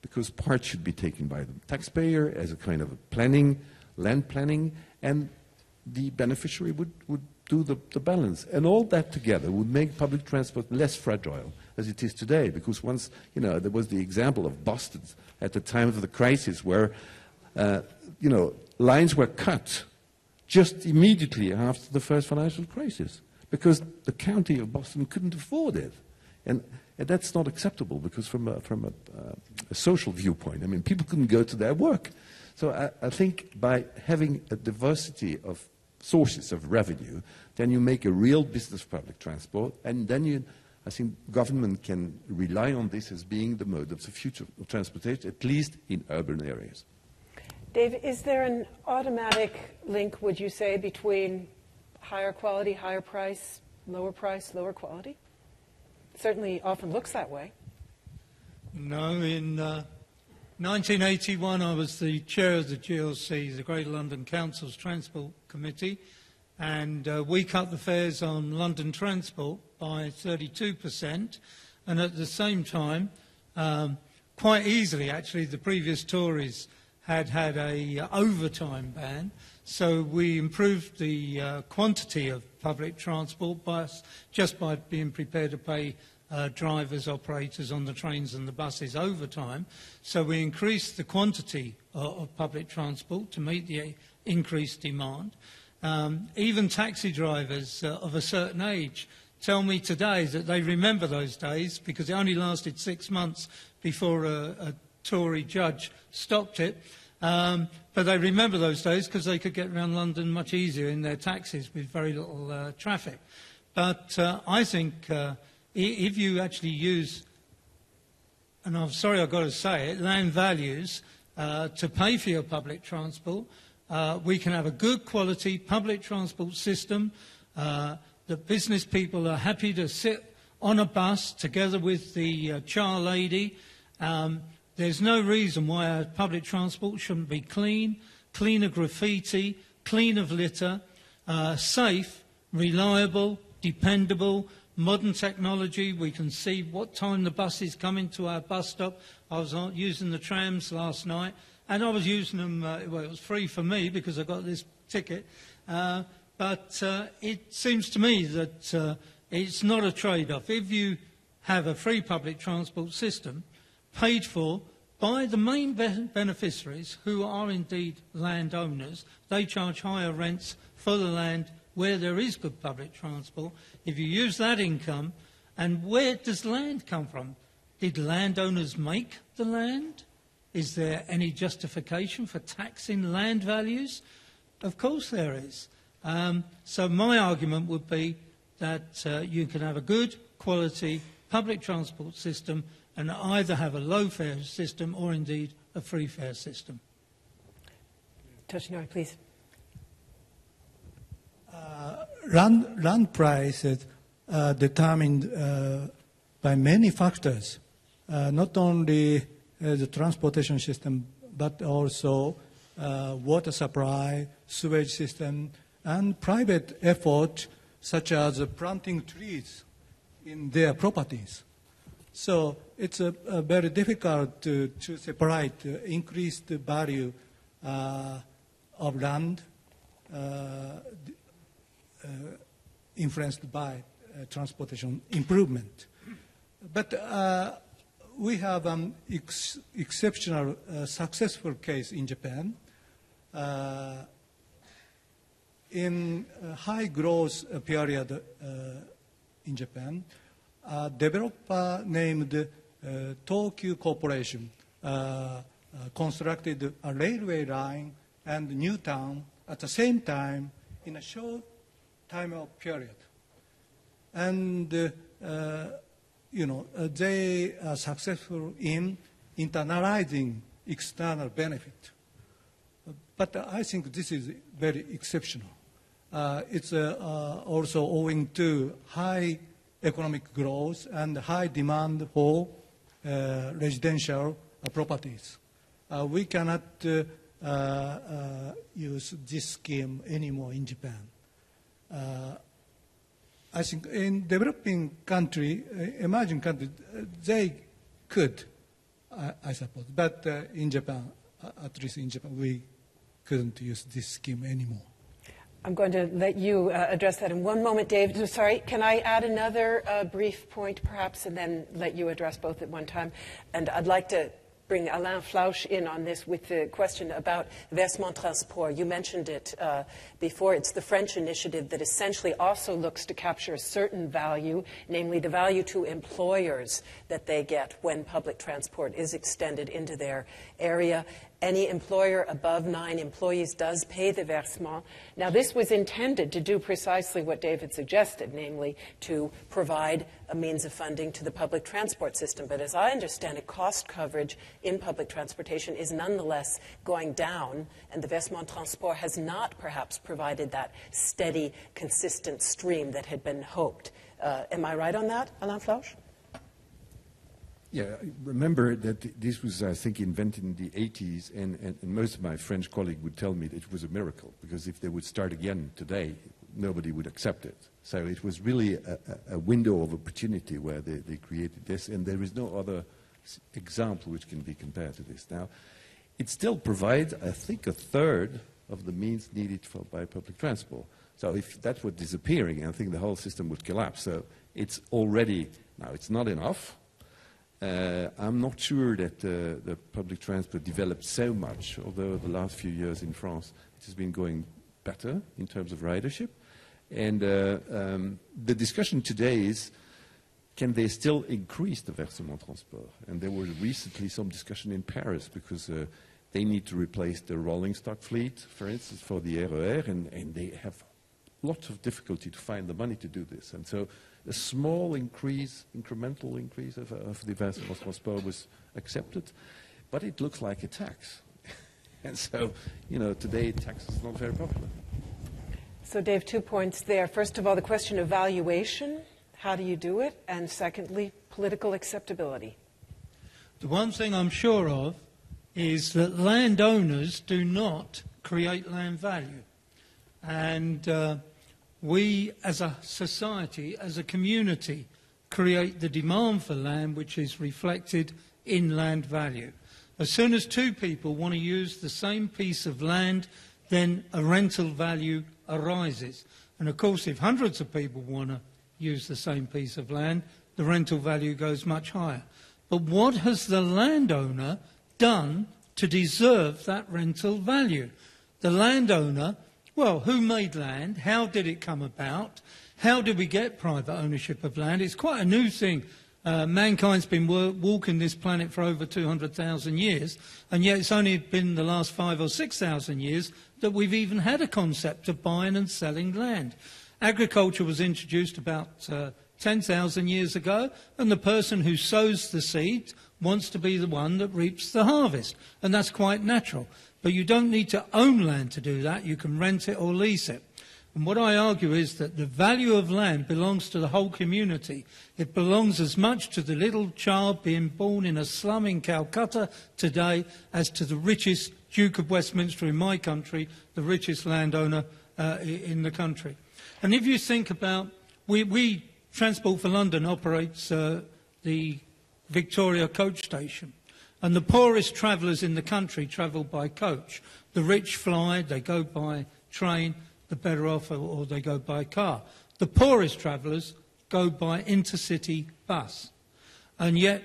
Speaker 4: because part should be taken by the taxpayer as a kind of a planning, land planning, and the beneficiary would do the balance. And all that together would make public transport less fragile as it is today, because once, there was the example of Boston at the time of the crisis where, lines were cut just immediately after the first financial crisis, because the county of Boston couldn't afford it. And that's not acceptable, because from a social viewpoint, I mean, people couldn't go to their work. So I think by having a diversity of sources of revenue, then you make a real business of public transport, and then I think government can rely on this as being the mode of the future of transportation, at least in urban areas.
Speaker 1: Dave, is there an automatic link, would you say, between higher quality, higher price, lower quality? Certainly often looks that way.
Speaker 6: No, in 1981 I was the chair of the GLC, the Greater London Council's Transport Committee, and we cut the fares on London transport by 32%, and at the same time, quite easily actually, the previous Tories had a overtime ban, so we improved the quantity of public transport just by being prepared to pay drivers, operators on the trains and the buses overtime. So we increased the quantity of public transport to meet the increased demand. Even taxi drivers of a certain age tell me today that they remember those days, because it only lasted 6 months before a Tory judge stopped it. But they remember those days because they could get around London much easier in their taxis with very little traffic. But I think if you actually use, and I'm sorry I've got to say it, land values to pay for your public transport, we can have a good quality public transport system. The business people are happy to sit on a bus together with the char lady. There's no reason why our public transport shouldn't be clean of graffiti, clean of litter, safe, reliable, dependable, modern technology. We can see what time the buses come into our bus stop. I was using the trams last night, and I was using them, well, it was free for me because I got this ticket. But it seems to me that it's not a trade-off. If you have a free public transport system paid for by the main beneficiaries, who are indeed landowners, they charge higher rents for the land where there is good public transport. If you use that income, and where does land come from? Did landowners make the land? Is there any justification for taxing land values? Of course there is. So my argument would be that you can have a good quality public transport system and either have a low fare system or indeed a free fare system.
Speaker 1: Toshinori, please.
Speaker 6: Land prices determined by many factors, not only the transportation system, but also water supply, sewage system, and private effort, such as planting trees in their properties. So it's very difficult to separate increased value of land influenced by transportation improvement. But we have an exceptional successful case in Japan. In a high growth period in Japan, a developer named Tokyu Corporation constructed a railway line and new town at the same time in a short time of period. And they are successful in internalizing external benefit. But I think this is very exceptional. It's also owing to high economic growth and high demand for residential properties. We cannot use this scheme anymore in Japan. I think in developing country, emerging countries, they could, I suppose. But in Japan, at least in Japan, we couldn't use this scheme anymore.
Speaker 1: I'm going to let you address that in one moment, Dave. Sorry, can I add another brief point, perhaps, and then let you address both at one time? And I'd like to bring Alain Flausch in on this with the question about versement transport. You mentioned it before. It's the French initiative that essentially also looks to capture a certain value, namely the value to employers that they get when public transport is extended into their area. Any employer above 9 employees does pay the versement. Now, this was intended to do precisely what David suggested, namely to provide a means of funding to the public transport system. But as I understand it, cost coverage in public transportation is nonetheless going down, and the versement transport has not perhaps provided that steady, consistent stream that had been hoped. Am I right on that, Alain Flausch?
Speaker 4: Yeah, remember that this was, I think, invented in the 80s, and most of my French colleagues would tell me that it was a miracle, because if they would start again today, nobody would accept it. So it was really a window of opportunity where they created this, and there is no other example which can be compared to this. Now, it still provides, I think, a third of the means needed by public transport. So if that were disappearing, I think the whole system would collapse. So it's already, now it's not enough. I'm not sure that the public transport developed so much, although the last few years in France it has been going better in terms of ridership. And the discussion today is, can they still increase the versement transport? And there was recently some discussion in Paris, because they need to replace the rolling stock fleet, for instance, for the RER, and they have lots of difficulty to find the money to do this. And so a small increase, incremental increase of the versement transport was accepted, but it looks like a tax. And so, today tax is not very popular.
Speaker 1: So, Dave, 2 points there. First of all, the question of valuation. How do you do it? And secondly, political acceptability.
Speaker 7: The one thing I'm sure of is that landowners do not create land value. And we, as a society, as a community, create the demand for land which is reflected in land value. As soon as 2 people want to use the same piece of land, then a rental value arises. And of course, if hundreds of people want to use the same piece of land, the rental value goes much higher. But what has the landowner done to deserve that rental value? The landowner, well, who made land? How did it come about? How did we get private ownership of land? It's quite a new thing. Mankind's been walking this planet for over 200,000 years, and yet it's only been the last 5,000 or 6,000 years that we've even had a concept of buying and selling land. Agriculture was introduced about 10,000 years ago, and the person who sows the seed wants to be the one that reaps the harvest, and that's quite natural. But you don't need to own land to do that. You can rent it or lease it. And what I argue is that the value of land belongs to the whole community. It belongs as much to the little child being born in a slum in Calcutta today as to the richest Duke of Westminster in my country, the richest landowner in the country. And if you think about, Transport for London operates the Victoria coach station, and the poorest travellers in the country travel by coach. The rich fly, they go by train, the better off, or they go by car. The poorest travellers go by intercity bus. And yet,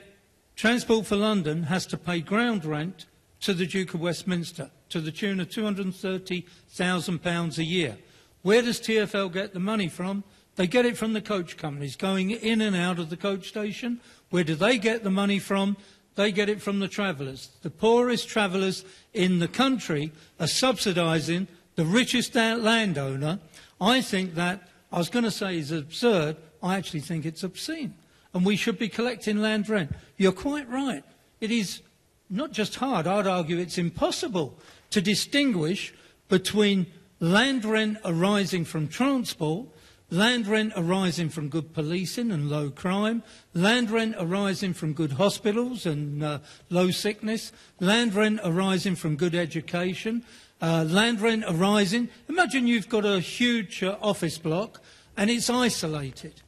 Speaker 7: Transport for London has to pay ground rent to the Duke of Westminster to the tune of £230,000 a year. Where does TfL get the money from? They get it from the coach companies going in and out of the coach station. Where do they get the money from? They get it from the travellers. The poorest travellers in the country are subsidising the richest landowner. I think that, I was going to say is absurd, I actually think it's obscene. And we should be collecting land rent. You're quite right. It is not just hard, I'd argue it's impossible to distinguish between land rent arising from transport, land rent arising from good policing and low crime, land rent arising from good hospitals and low sickness, land rent arising from good education, land rent arising. Imagine you've got a huge office block and it's isolated.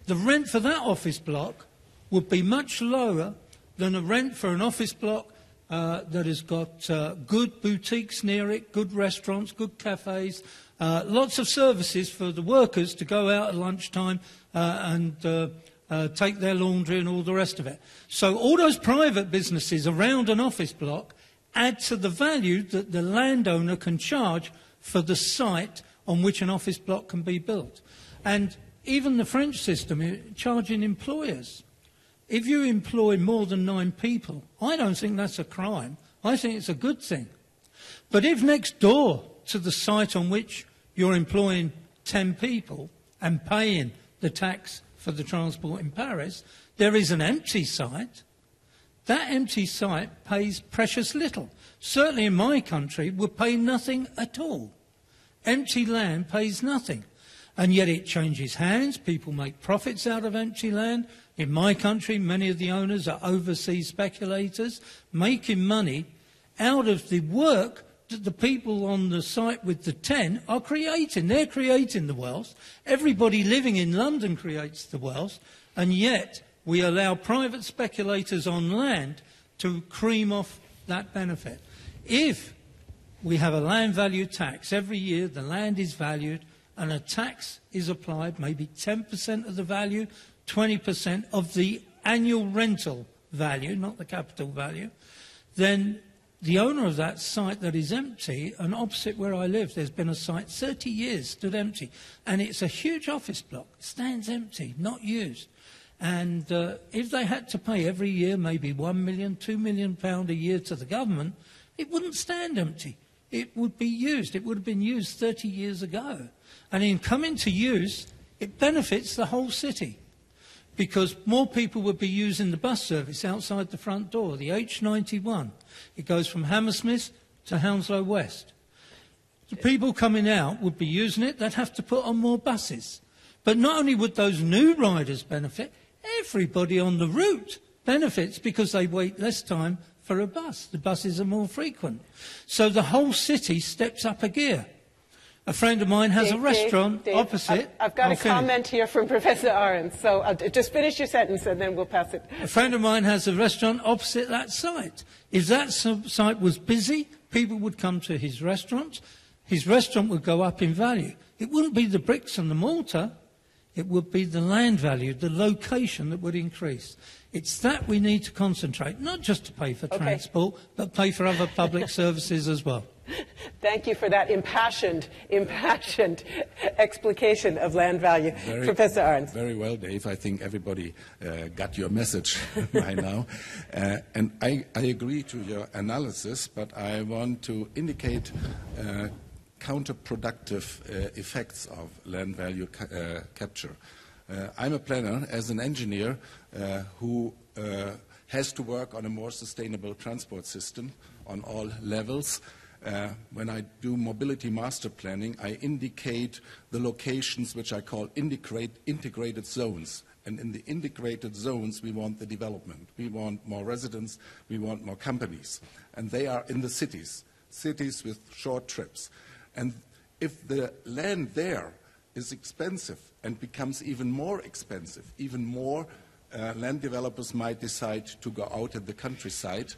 Speaker 7: The rent for that office block would be much lower than a rent for an office block that has got good boutiques near it, good restaurants, good cafes, lots of services for the workers to go out at lunchtime and take their laundry and all the rest of it. So all those private businesses around an office block add to the value that the landowner can charge for the site on which an office block can be built. And even the French system, charging employers. If you employ more than 9 people, I don't think that's a crime. I think it's a good thing. But if next door to the site on which you're employing 10 people and paying the tax for the transport in Paris, there is an empty site, that empty site pays precious little. Certainly in my country would pay nothing at all. Empty land pays nothing. And yet it changes hands. People make profits out of empty land. In my country, many of the owners are overseas speculators making money out of the work that the people on the site with the 10 are creating. They're creating the wealth. Everybody living in London creates the wealth. And yet we allow private speculators on land to cream off that benefit. If we have a land value tax, every year the land is valued and a tax is applied, maybe 10% of the value, 20% of the annual rental value, not the capital value, then the owner of that site that is empty, and opposite where I live, there's been a site 30 years stood empty, and it's a huge office block, stands empty, not used. And if they had to pay every year maybe £1 million, £2 million a year to the government, it wouldn't stand empty. It would be used. It would have been used 30 years ago. And in coming to use, it benefits the whole city because more people would be using the bus service outside the front door, the H91. It goes from Hammersmith to Hounslow West. The people coming out would be using it. They'd have to put on more buses. But not only would those new riders benefit, everybody on the route benefits because they wait less time for a bus. The buses are more frequent. So the whole city steps up a gear. A friend of mine has a restaurant opposite.
Speaker 1: I've got a comment here from Professor Ahrens, so I'll just finish your sentence and then we'll pass it.
Speaker 7: A friend of mine has a restaurant opposite that site. If that site was busy, people would come to his restaurant. His restaurant would go up in value. It wouldn't be the bricks and the mortar. It would be the land value, the location that would increase. It's that we need to concentrate, not just to pay for transport, but pay for other public services as well.
Speaker 1: Thank you for that impassioned explication of land value. Professor Ahrens.
Speaker 2: Very well, Dave. I think everybody got your message by now. And I agree to your analysis, but I want to indicate counterproductive effects of land value capture. I'm a planner as an engineer who has to work on a more sustainable transport system on all levels. when I do mobility master planning, I indicate the locations which I call integrated zones. And in the integrated zones, we want the development. We want more residents. We want more companies. And they are in the cities with short trips. And if the land there is expensive and becomes even more expensive, even more land developers might decide to go out in the countryside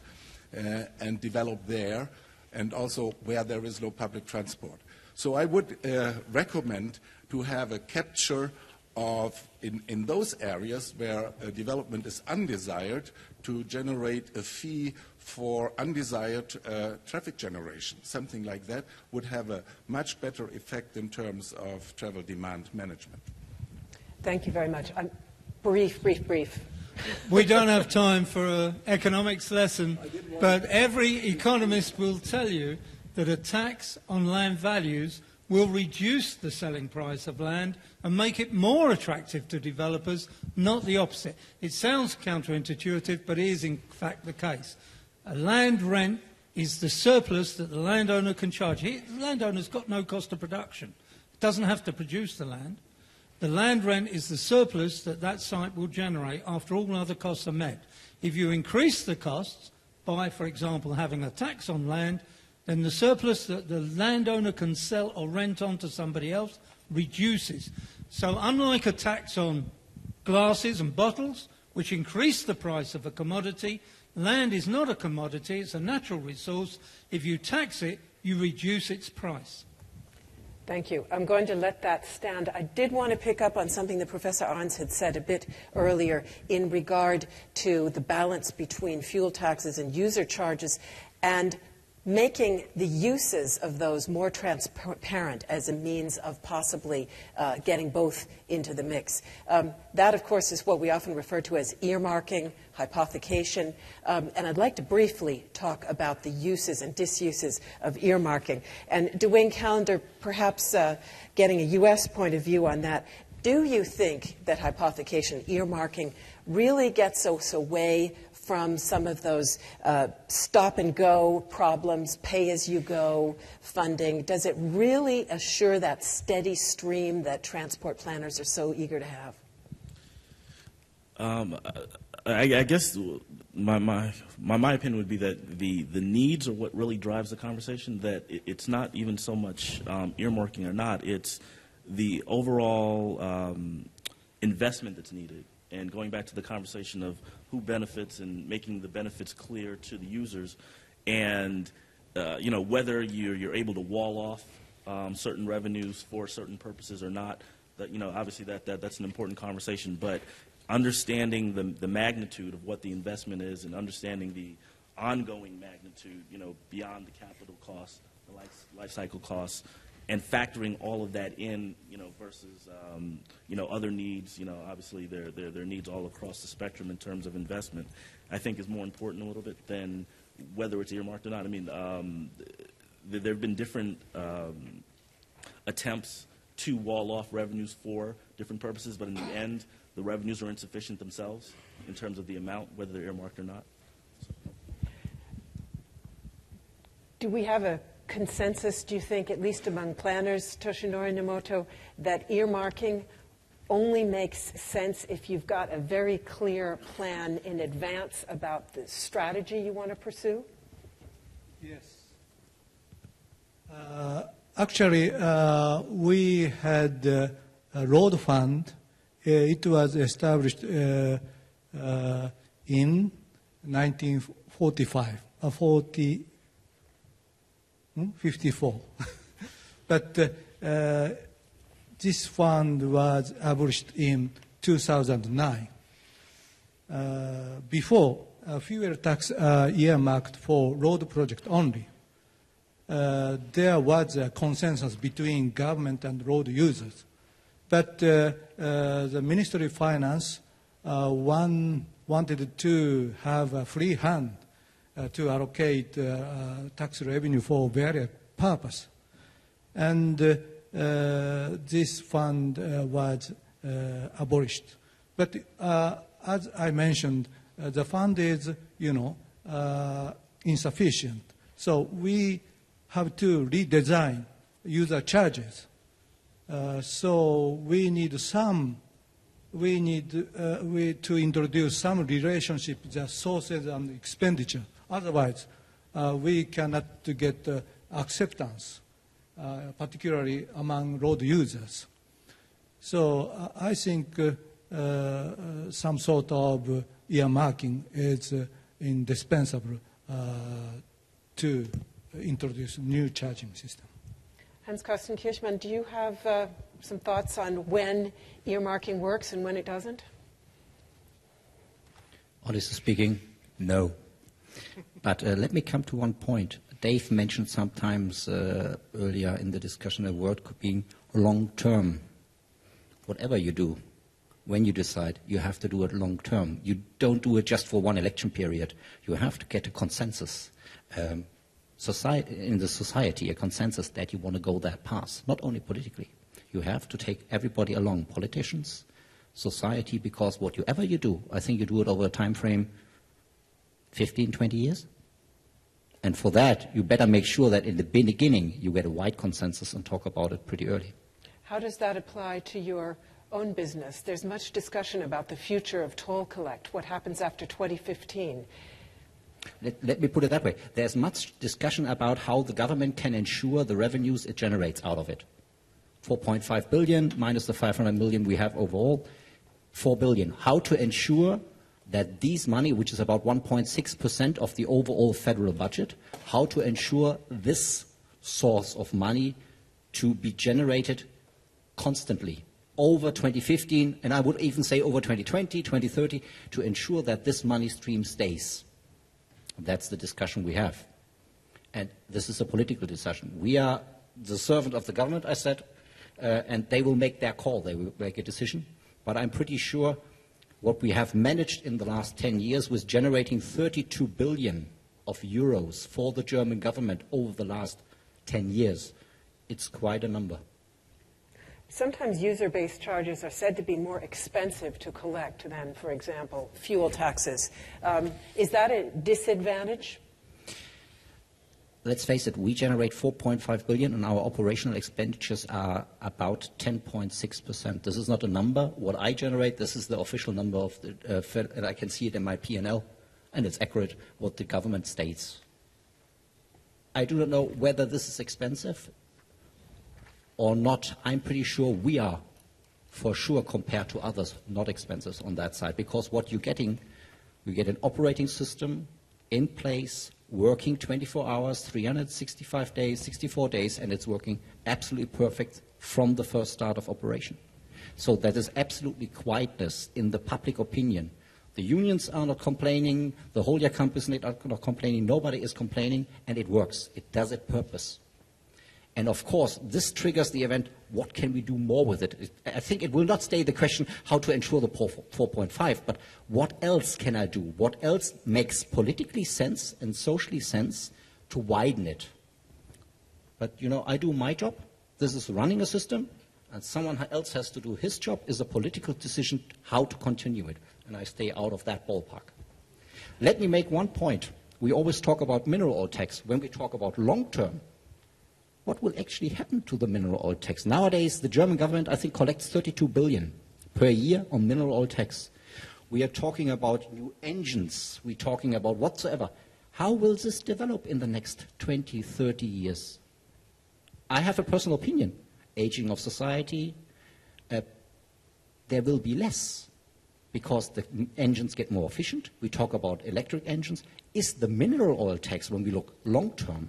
Speaker 2: and develop there, and also where there is no public transport. So I would recommend to have a capture of, in those areas where development is undesired, to generate a fee for undesired traffic generation. Something like that would have a much better effect in terms of travel demand management.
Speaker 1: Thank you very much. Brief.
Speaker 7: We don't have time for an economics lesson, but every economist will tell you that a tax on land values will reduce the selling price of land and make it more attractive to developers, not the opposite. It sounds counterintuitive, but it is in fact the case. A land rent is the surplus that the landowner can charge. The landowner's got no cost of production. It doesn't have to produce the land. The land rent is the surplus that that site will generate after all other costs are met. If you increase the costs by, for example, having a tax on land, then the surplus that the landowner can sell or rent on to somebody else reduces. So unlike a tax on glasses and bottles, which increase the price of a commodity, land is not a commodity, it's a natural resource. If you tax it, you reduce its price.
Speaker 1: Thank you. I'm going to let that stand. I did want to pick up on something that Professor Arns had said a bit earlier in regard to the balance between fuel taxes and user charges, and making the uses of those more transparent as a means of possibly getting both into the mix. That, of course, is what we often refer to as earmarking, hypothecation, and I'd like to briefly talk about the uses and disuses of earmarking. And Dwayne Callender, perhaps getting a U.S. point of view on that, do you think that hypothecation, earmarking, really gets us away from some of those stop-and-go problems, pay-as-you-go funding? Does it really assure that steady stream that transport planners are so eager to have?
Speaker 3: I guess my opinion would be that the needs are what really drives the conversation, that it's not even so much earmarking or not, it's the overall investment that's needed. And going back to the conversation of who benefits and making the benefits clear to the users, and whether you're able to wall off certain revenues for certain purposes or not, that obviously that's an important conversation. But understanding the magnitude of what the investment is, and understanding the ongoing magnitude, beyond the capital costs, the life cycle costs, and factoring all of that in, versus, other needs, obviously there are needs all across the spectrum in terms of investment, I think is more important a little bit than whether it's earmarked or not. I mean, there have been different attempts to wall off revenues for different purposes, but in the end, the revenues are insufficient themselves in terms of the amount, whether they're earmarked or not. So.
Speaker 1: Do we have a consensus, do you think, at least among planners, Toshinori Nomoto, that earmarking only makes sense if you've got a very clear plan in advance about the strategy you want to pursue?
Speaker 6: Yes. Actually, we had a road fund. It was established in 1945, 54. But this fund was abolished in 2009. Before, fuel tax earmarked for road project only. There was a consensus between government and road users. But the Ministry of Finance wanted to have a free hand to allocate tax revenue for various purposes. And this fund was abolished. But as I mentioned, the fund is, insufficient. So we have to redesign user charges. So we need to introduce some relationship with sources and expenditure. Otherwise, we cannot get acceptance, particularly among road users. So I think some sort of earmarking is indispensable to introduce new charging system.
Speaker 1: Hanns-Karsten Kirchmann, do you have some thoughts on when earmarking works and when it doesn't?
Speaker 5: Honestly speaking, no. But let me come to one point. Dave mentioned sometimes earlier in the discussion the word being long-term. Whatever you do, when you decide, you have to do it long-term. You don't do it just for one election period. You have to get a consensus. In the society, a consensus that you want to go that path, not only politically. You have to take everybody along, politicians, society, because whatever you do, I think you do it over a time frame 15, 20 years. And for that, you better make sure that in the beginning you get a wide consensus and talk about it pretty early.
Speaker 1: How does that apply to your own business? There's much discussion about the future of toll collect, what happens after 2015.
Speaker 5: Let me put it that way. There's much discussion about how the government can ensure the revenues it generates out of it. 4.5 billion minus the 500 million we have overall, 4 billion. How to ensure that these money, which is about 1.6% of the overall federal budget, how to ensure this source of money to be generated constantly over 2015, and I would even say over 2020, 2030, to ensure that this money stream stays. That's the discussion we have. And this is a political discussion. We are the servant of the government, I said, and they will make their call. They will make a decision. But I'm pretty sure what we have managed in the last 10 years was generating 32 billion of euros for the German government over the last 10 years. It's quite a number.
Speaker 1: Sometimes user-based charges are said to be more expensive to collect than, for example, fuel taxes. Is that a disadvantage?
Speaker 5: Let's face it, we generate 4.5 billion and our operational expenditures are about 10.6%. This is not a number. What I generate, this is the official number of the Fed, and I can see it in my P&L, and it's accurate what the government states. I do not know whether this is expensive or not. I'm pretty sure we are, for sure, compared to others, not expensive on that side. Because what you're getting, you get an operating system in place, working 24 hours, 365 days, 64 days, and it's working absolutely perfect from the first start of operation. So that is absolutely quietness in the public opinion. The unions are not complaining, the haulier companies are not complaining, nobody is complaining, and it works. It does it purpose. And of course, this triggers the event, what can we do more with it? I think it will not stay the question how to ensure the 4.5, but what else can I do? What else makes politically sense and socially sense to widen it? But, you know, I do my job. This is running a system, and someone else has to do his job, is a political decision how to continue it. And I stay out of that ballpark. Let me make one point. We always talk about mineral oil tax. When we talk about long-term, what will actually happen to the mineral oil tax? Nowadays, the German government, I think, collects 32 billion per year on mineral oil tax. We are talking about new engines. We're talking about whatsoever. How will this develop in the next 20, 30 years? I have a personal opinion. Aging of society, there will be less because the engines get more efficient. We talk about electric engines. Is the mineral oil tax, when we look long-term,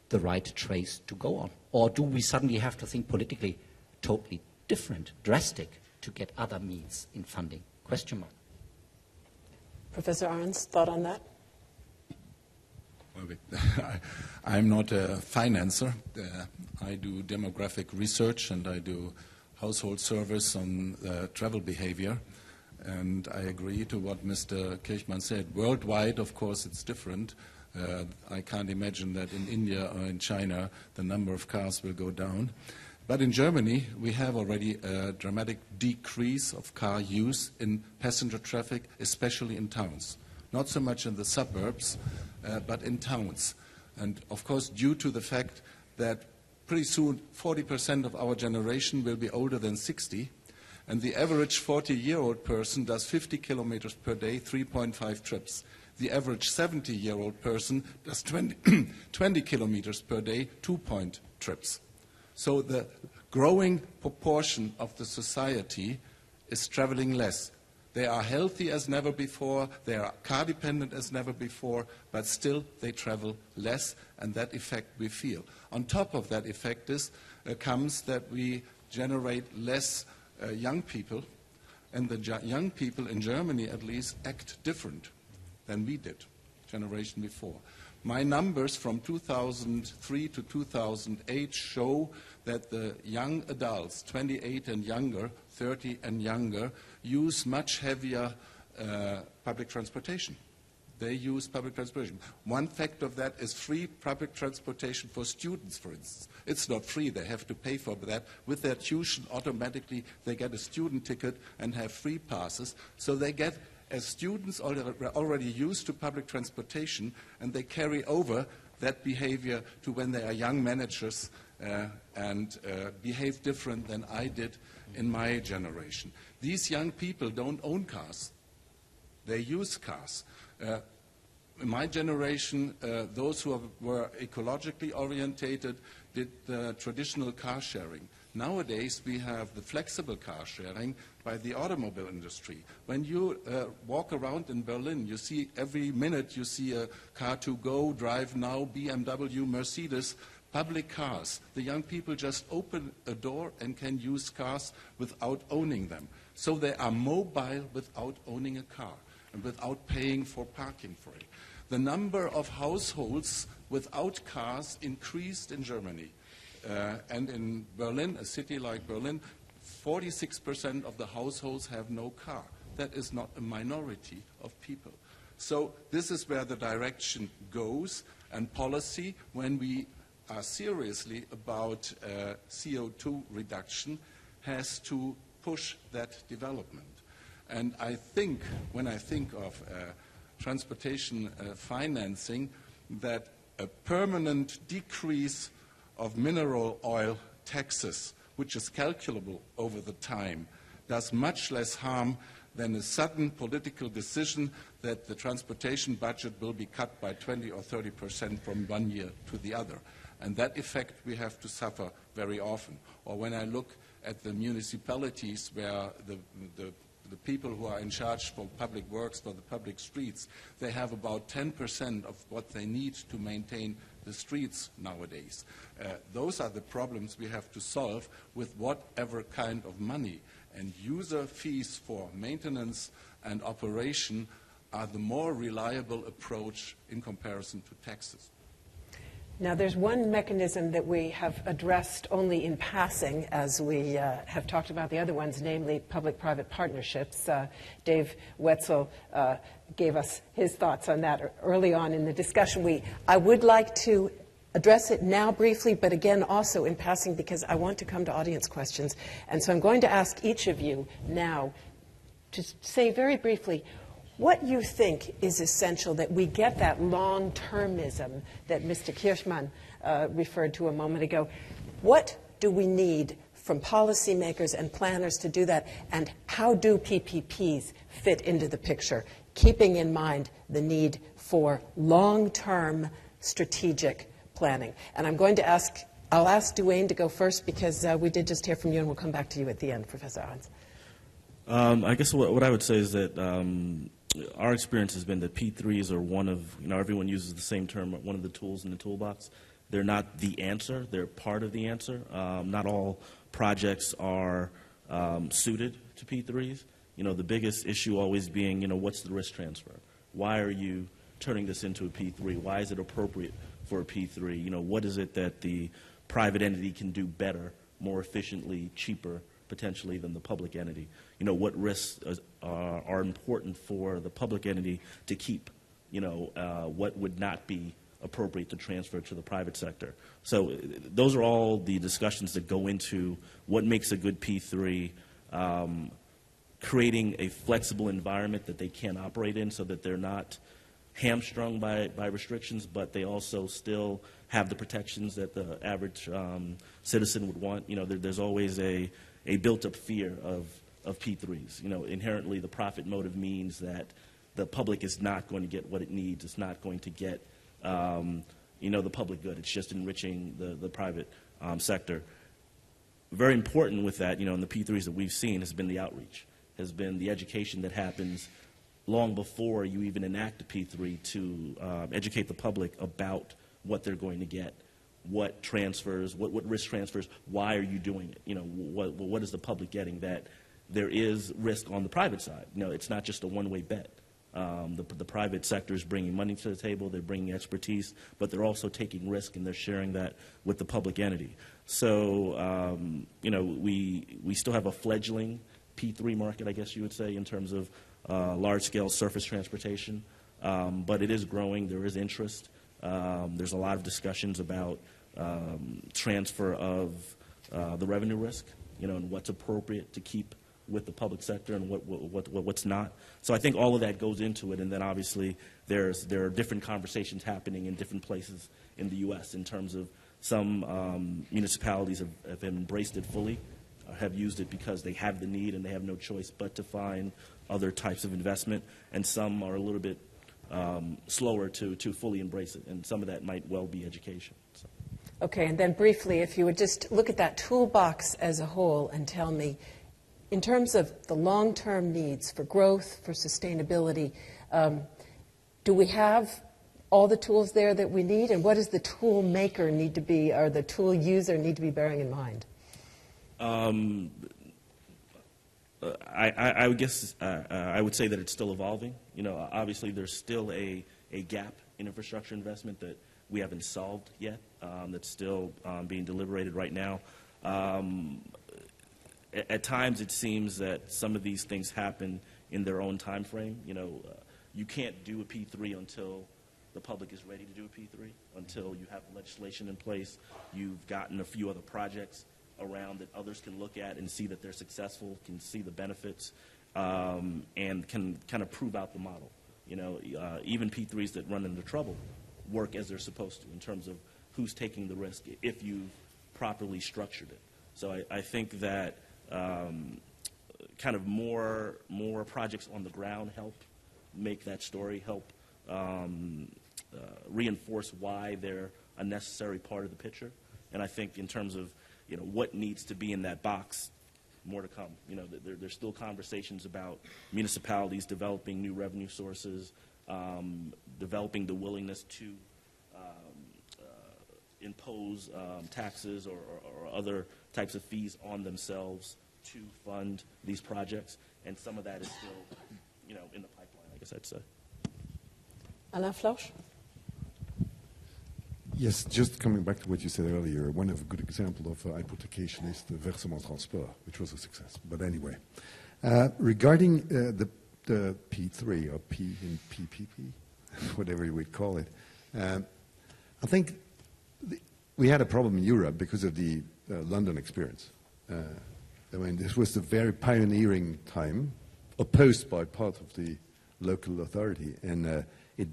Speaker 5: the right trace to go on? Or do we suddenly have to think politically totally different, drastic, to get other means in funding? Question mark.
Speaker 1: Professor Arns, thought on that?
Speaker 2: Well, I'm not a financer. I do demographic research and I do household service on travel behavior. And I agree to what Mr. Kirchmann said. Worldwide, of course, it's different. I can't imagine that in India or in China the number of cars will go down. But in Germany, we have already a dramatic decrease of car use in passenger traffic, especially in towns. Not so much in the suburbs, but in towns. And of course, due to the fact that pretty soon 40% of our generation will be older than 60, and the average 40-year-old person does 50 kilometers per day, 3.5 trips. The average 70-year-old person does 20 kilometers per day, 2 trips. So the growing proportion of the society is traveling less. They are healthy as never before, they are car dependent as never before, but still they travel less, and that effect we feel. On top of that effect comes that we generate less young people, and the young people in Germany at least act different than we did, generation before. My numbers from 2003 to 2008 show that the young adults, 28 and younger, 30 and younger, use much heavier public transportation. They use public transportation. One fact of that is free public transportation for students, for instance. It's not free. They have to pay for that. With their tuition, automatically they get a student ticket and have free passes. So they get, as students already used to public transportation, and they carry over that behavior to when they are young managers and behave different than I did in my generation. These young people don't own cars. They use cars. In my generation, those who were ecologically orientated did the traditional car sharing. Nowadays, we have the flexible car sharing by the automobile industry. When you walk around in Berlin, you see every minute you see a Car2Go, Drive Now, BMW, Mercedes, public cars. The young people just open a door and can use cars without owning them. So they are mobile without owning a car and without paying for parking for it. The number of households without cars increased in Germany. And in Berlin, a city like Berlin, 46% of the households have no car. That is not a minority of people. So this is where the direction goes, and policy, when we are seriously about CO2 reduction, has to push that development. And I think, when I think of transportation financing, that a permanent decrease of mineral oil taxes, which is calculable over the time, does much less harm than a sudden political decision that the transportation budget will be cut by 20 or 30% from one year to the other. And that effect we have to suffer very often. Or when I look at the municipalities where the people who are in charge for public works, for the public streets, they have about 10% of what they need to maintain the streets nowadays. Those are the problems we have to solve with whatever kind of money. And user fees for maintenance and operation are the more reliable approach in comparison to taxes.
Speaker 1: Now, there's one mechanism that we have addressed only in passing as we have talked about the other ones, namely public-private partnerships. Dave Wetzel gave us his thoughts on that early on in the discussion. I would like to address it now briefly, but again also in passing because I want to come to audience questions. And so I'm going to ask each of you now to say very briefly what you think is essential that we get that long-termism that Mr. Kirschmann referred to a moment ago. What do we need from policymakers and planners to do that, and how do PPPs fit into the picture, keeping in mind the need for long-term strategic planning? And I'll ask Duane to go first because we did just hear from you, and we'll come back to you at the end, Professor Hanns.
Speaker 3: I guess what I would say is that our experience has been that P3s are one of, everyone uses the same term, one of the tools in the toolbox. They're not the answer. They're part of the answer. Not all projects are suited to P3s. The biggest issue always being, what's the risk transfer? Why are you turning this into a P3? Why is it appropriate for a P3? What is it that the private entity can do better, more efficiently, cheaper, potentially, than the public entity? What risks are important for the public entity to keep? What would not be appropriate to transfer to the private sector? So those are all the discussions that go into what makes a good P3, creating a flexible environment that they can operate in so that they're not hamstrung by restrictions, but they also still have the protections that the average citizen would want. You know, there's always a built-up fear of P3s. You know, inherently the profit motive means that the public is not going to get what it needs. It's not going to get, you know, the public good. It's just enriching the private sector. Very important with that, you know, in the P3s that we've seen has been the outreach, has been the education that happens long before you even enact a P3 to educate the public about what they're going to get, what transfers, what risk transfers, why are you doing it? You know, what is the public getting? That there is risk on the private side. You know, it's not just a one-way bet. The private sector is bringing money to the table, they're bringing expertise, but they're also taking risk and they're sharing that with the public entity. So, you know, we still have a fledgling P3 market, I guess you would say, in terms of large-scale surface transportation, but it is growing. There is interest. There's a lot of discussions about transfer of the revenue risk, you know, and what's appropriate to keep with the public sector and what's not. So I think all of that goes into it, and then obviously there are different conversations happening in different places in the U.S. in terms of some municipalities have embraced it fully, have used it because they have the need and they have no choice but to find other types of investment, and some are a little bit slower to fully embrace it, and some of that might well be education. So.
Speaker 1: Okay, and then briefly, if you would just look at that toolbox as a whole and tell me, in terms of the long-term needs for growth, for sustainability, do we have all the tools there that we need, and what does the tool maker need to be, or the tool user need to be bearing in mind?
Speaker 3: I would guess I would say that it's still evolving. You know, obviously there's still a gap in infrastructure investment that we haven't solved yet. That's still being deliberated right now. At times it seems that some of these things happen in their own time frame. You know, you can't do a P3 until the public is ready to do a P3, until you have legislation in place, you've gotten a few other projects around that others can look at and see that they're successful, can see the benefits, and can kind of prove out the model. You know, even P3s that run into trouble work as they're supposed to in terms of who's taking the risk if you've properly structured it. So I think that kind of more projects on the ground help make that story, help reinforce why they're a necessary part of the picture. And I think in terms of, you know, what needs to be in that box, more to come. You know, there's still conversations about municipalities developing new revenue sources, developing the willingness to impose taxes or other types of fees on themselves to fund these projects, and some of that is still, you know, in the pipeline, I guess I'd say.
Speaker 1: Alain Flausch?
Speaker 4: Yes, just coming back to what you said earlier, one of a good example of hypothecation is the versement transport, which was a success. But anyway, regarding the P3 or P in PPP, whatever you would call it, I think we had a problem in Europe because of the London experience. I mean, this was the very pioneering time, opposed by part of the local authority, and it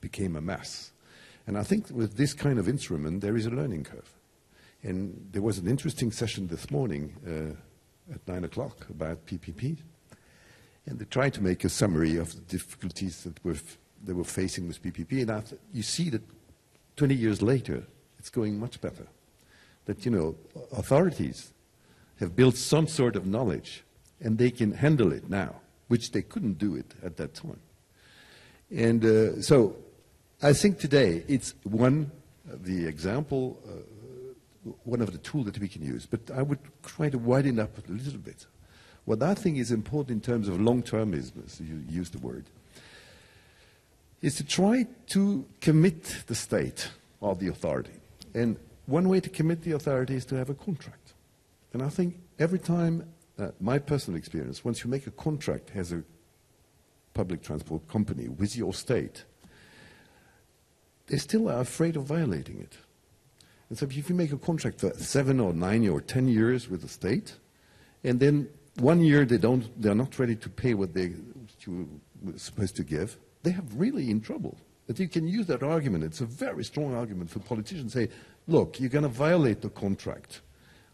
Speaker 4: became a mess. And I think with this kind of instrument, there is a learning curve. And there was an interesting session this morning at 9 o'clock about PPP. And they tried to make a summary of the difficulties that they were facing with PPP. And after, you see that 20 years later, it's going much better. That, you know, authorities have built some sort of knowledge, and they can handle it now, which they couldn't do it at that time. And so I think today it's one of the example, one of the tools that we can use. But I would try to widen up a little bit. What I think is important in terms of long-termism, as you use the word, is to try to commit the state or the authority. And one way to commit the authority is to have a contract. And I think every time, my personal experience, once you make a contract as a public transport company with your state, they still are afraid of violating it. And so if you make a contract for 7 or 9 or 10 years with the state, and then 1 year they're not ready to pay what you were supposed to give, they have really in trouble. That you can use that argument. It's a very strong argument for politicians. Say, look, you're going to violate the contract.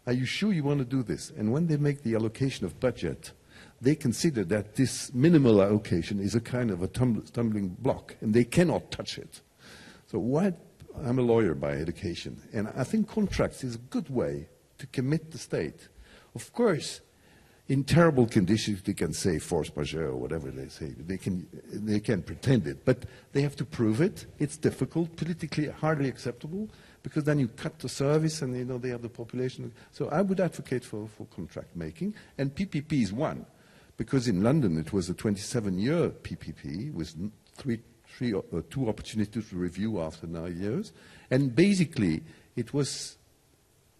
Speaker 4: Are you sure you want to do this? And when they make the allocation of budget, they consider that this minimal allocation is a kind of a stumbling block, and they cannot touch it. So I'm a lawyer by education, and I think contracts is a good way to commit the state. Of course, in terrible conditions, they can say force majeure or whatever they say. They can pretend it, but they have to prove it. It's difficult, politically hardly acceptable, because then you cut the service and they have the population. So I would advocate for contract making, and PPP is one, because in London it was a 27-year PPP with two opportunities to review after 9 years, and basically it was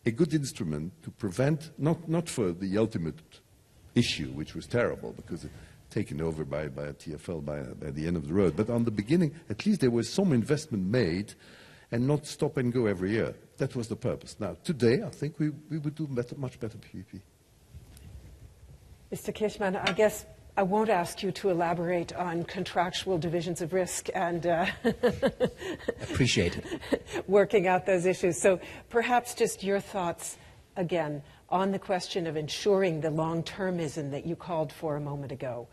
Speaker 4: a good instrument to prevent, not for the ultimate issue, which was terrible because it taken over by a TfL by the end of the road. But on the beginning, at least there was some investment made and not stop and go every year. That was the purpose. Now, today, I think we would do much better PPP.
Speaker 1: Mr. Kirchmann, I guess I won't ask you to elaborate on contractual divisions of risk and
Speaker 5: Appreciate it.
Speaker 1: Working out those issues. So perhaps just your thoughts, again, on the question of ensuring the long-termism that you called for a moment ago.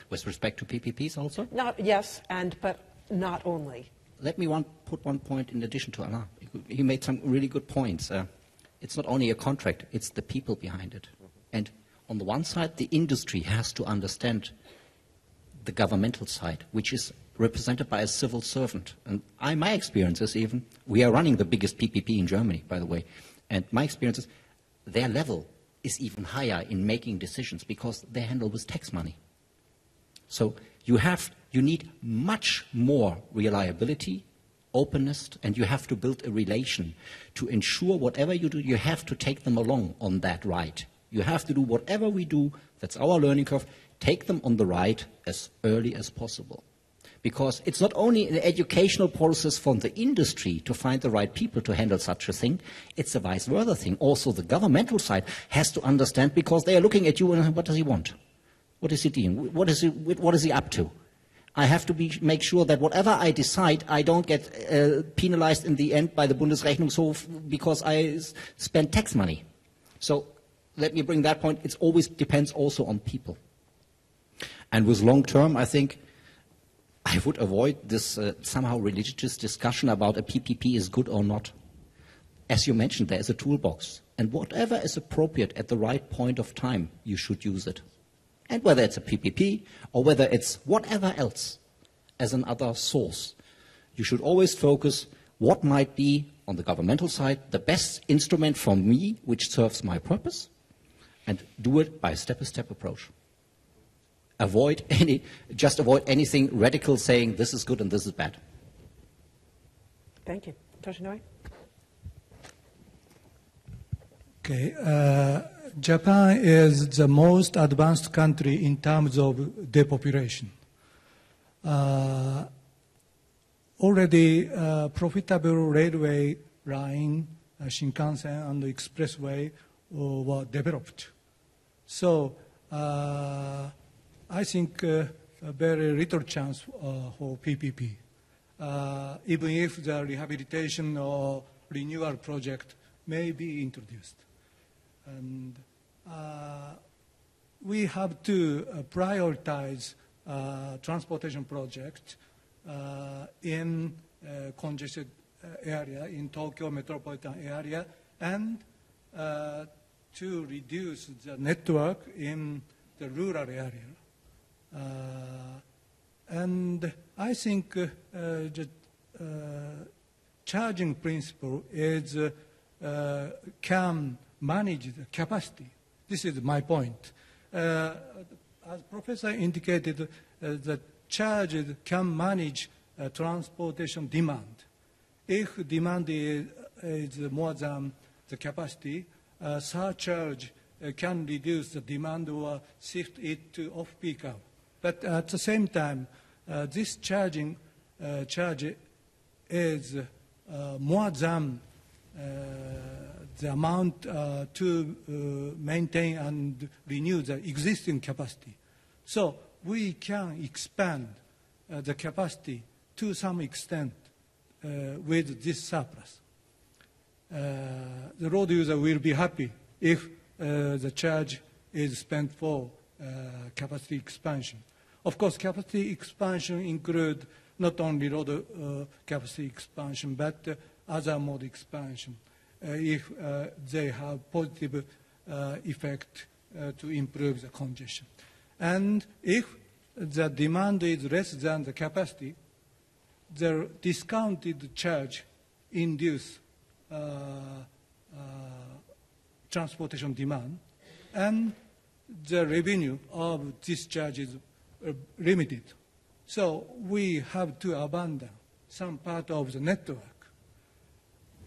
Speaker 5: With respect to PPPs also?
Speaker 1: Yes, but not only.
Speaker 5: Let me put one point in addition to Alain. He made some really good points. It's not only a contract, it's the people behind it. And on the one side, the industry has to understand the governmental side, which is represented by a civil servant. And my experience is even, we are running the biggest PPP in Germany, by the way, and my experience is their level is even higher in making decisions because they handle with tax money. So you need much more reliability, openness, and you have to build a relation to ensure whatever you do, you have to take them along on that ride. You have to do whatever we do, that's our learning curve, take them on the ride as early as possible. Because it's not only an educational process from the industry to find the right people to handle such a thing, it's a vice versa thing. Also the governmental side has to understand because they are looking at you and what does he want? What is he doing? What is he up to? I have to make sure that whatever I decide, I don't get penalized in the end by the Bundesrechnungshof because I spend tax money. So let me bring that point. It always depends also on people. And with long term, I think I would avoid this somehow religious discussion about a PPP is good or not. As you mentioned, there is a toolbox. And whatever is appropriate at the right point of time, you should use it. And whether it's a PPP or whether it's whatever else as another source, you should always focus what might be, on the governmental side, the best instrument for me which serves my purpose, and do it by a step-by-step approach. Avoid anything radical saying this is good and this is bad.
Speaker 1: Thank you. Toshinori?
Speaker 6: Okay. Japan is the most advanced country in terms of depopulation. Already profitable railway line, Shinkansen and expressway were developed. So I think very little chance for PPP, even if the rehabilitation or renewal project may be introduced. And we have to prioritize transportation project in congested area, in Tokyo metropolitan area, and to reduce the network in the rural area. And I think the charging principle is can manage the capacity. This is my point. As Professor indicated, the charges can manage transportation demand. If demand is more than the capacity, surcharge can reduce the demand or shift it to off-peak hour. But at the same time, this charge is more than the amount to maintain and renew the existing capacity. So we can expand the capacity to some extent with this surplus. The road user will be happy if the charge is spent for capacity expansion. Of course, capacity expansion includes not only road capacity expansion, but other mode expansion, if they have positive effect to improve the congestion. And if the demand is less than the capacity, the discounted charge induces transportation demand, and the revenue of this charge is limited. So we have to abandon some part of the network.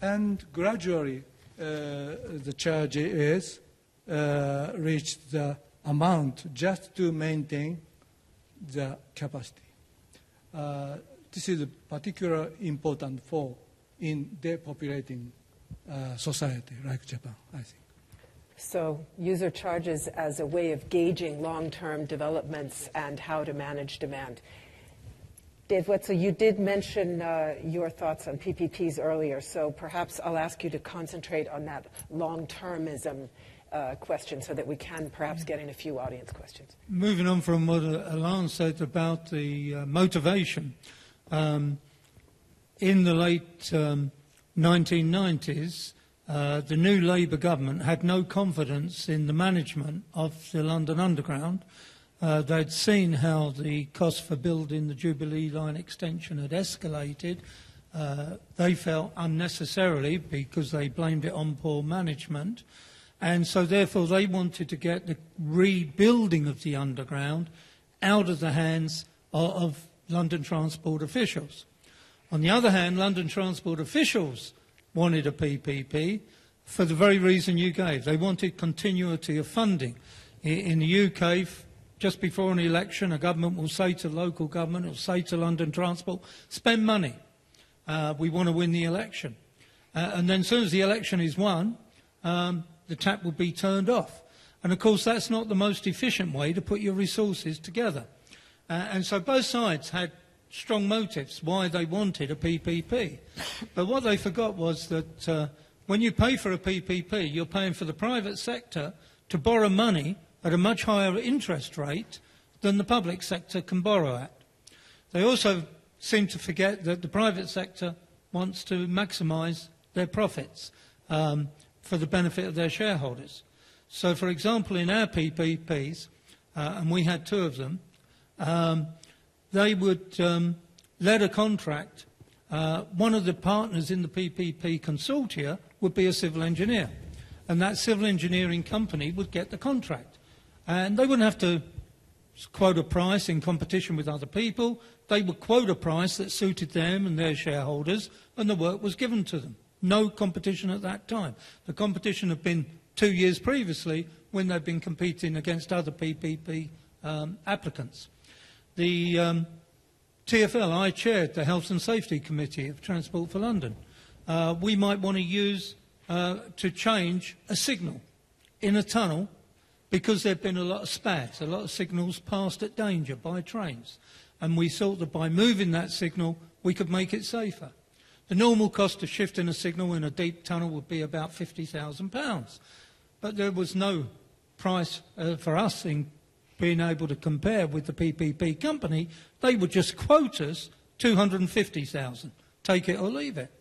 Speaker 6: And gradually, the charge is reached the amount just to maintain the capacity. This is particularly important for in depopulating society like Japan, I think.
Speaker 1: So user charges as a way of gauging long-term developments and how to manage demand. Dave Wetzel, you did mention your thoughts on PPPs earlier, so perhaps I'll ask you to concentrate on that long-termism question so that we can perhaps get in a few audience questions.
Speaker 7: Moving on from what Alain said about the motivation, in the late 1990s, the new Labour government had no confidence in the management of the London Underground. They'd seen how the cost for building the Jubilee Line extension had escalated. They felt unnecessarily because they blamed it on poor management. And so therefore they wanted to get the rebuilding of the Underground out of the hands of London Transport officials. On the other hand, London Transport officials wanted a PPP for the very reason you gave. They wanted continuity of funding. In the UK, just before an election, a government will say to local government, or say to London Transport, spend money. We want to win the election. And then as soon as the election is won, the tap will be turned off. And of course, that's not the most efficient way to put your resources together. And so both sides had strong motives why they wanted a PPP. But what they forgot was that when you pay for a PPP, you're paying for the private sector to borrow money at a much higher interest rate than the public sector can borrow at. They also seem to forget that the private sector wants to maximise their profits for the benefit of their shareholders. So, for example, in our PPPs, and we had two of them, they would let a contract. One of the partners in the PPP consortia would be a civil engineer, and that civil engineering company would get the contract. And they wouldn't have to quote a price in competition with other people. They would quote a price that suited them and their shareholders, and the work was given to them. No competition at that time. The competition had been 2 years previously when they'd been competing against other PPP applicants. The TfL, I chaired the Health and Safety Committee of Transport for London. We might want to use to change a signal in a tunnel because there have been a lot of SPADs, a lot of signals passed at danger by trains. And we thought that by moving that signal, we could make it safer. The normal cost of shifting a signal in a deep tunnel would be about £50,000. But there was no price for us in being able to compare with the PPP company. They would just quote us $250,000, take it or leave it.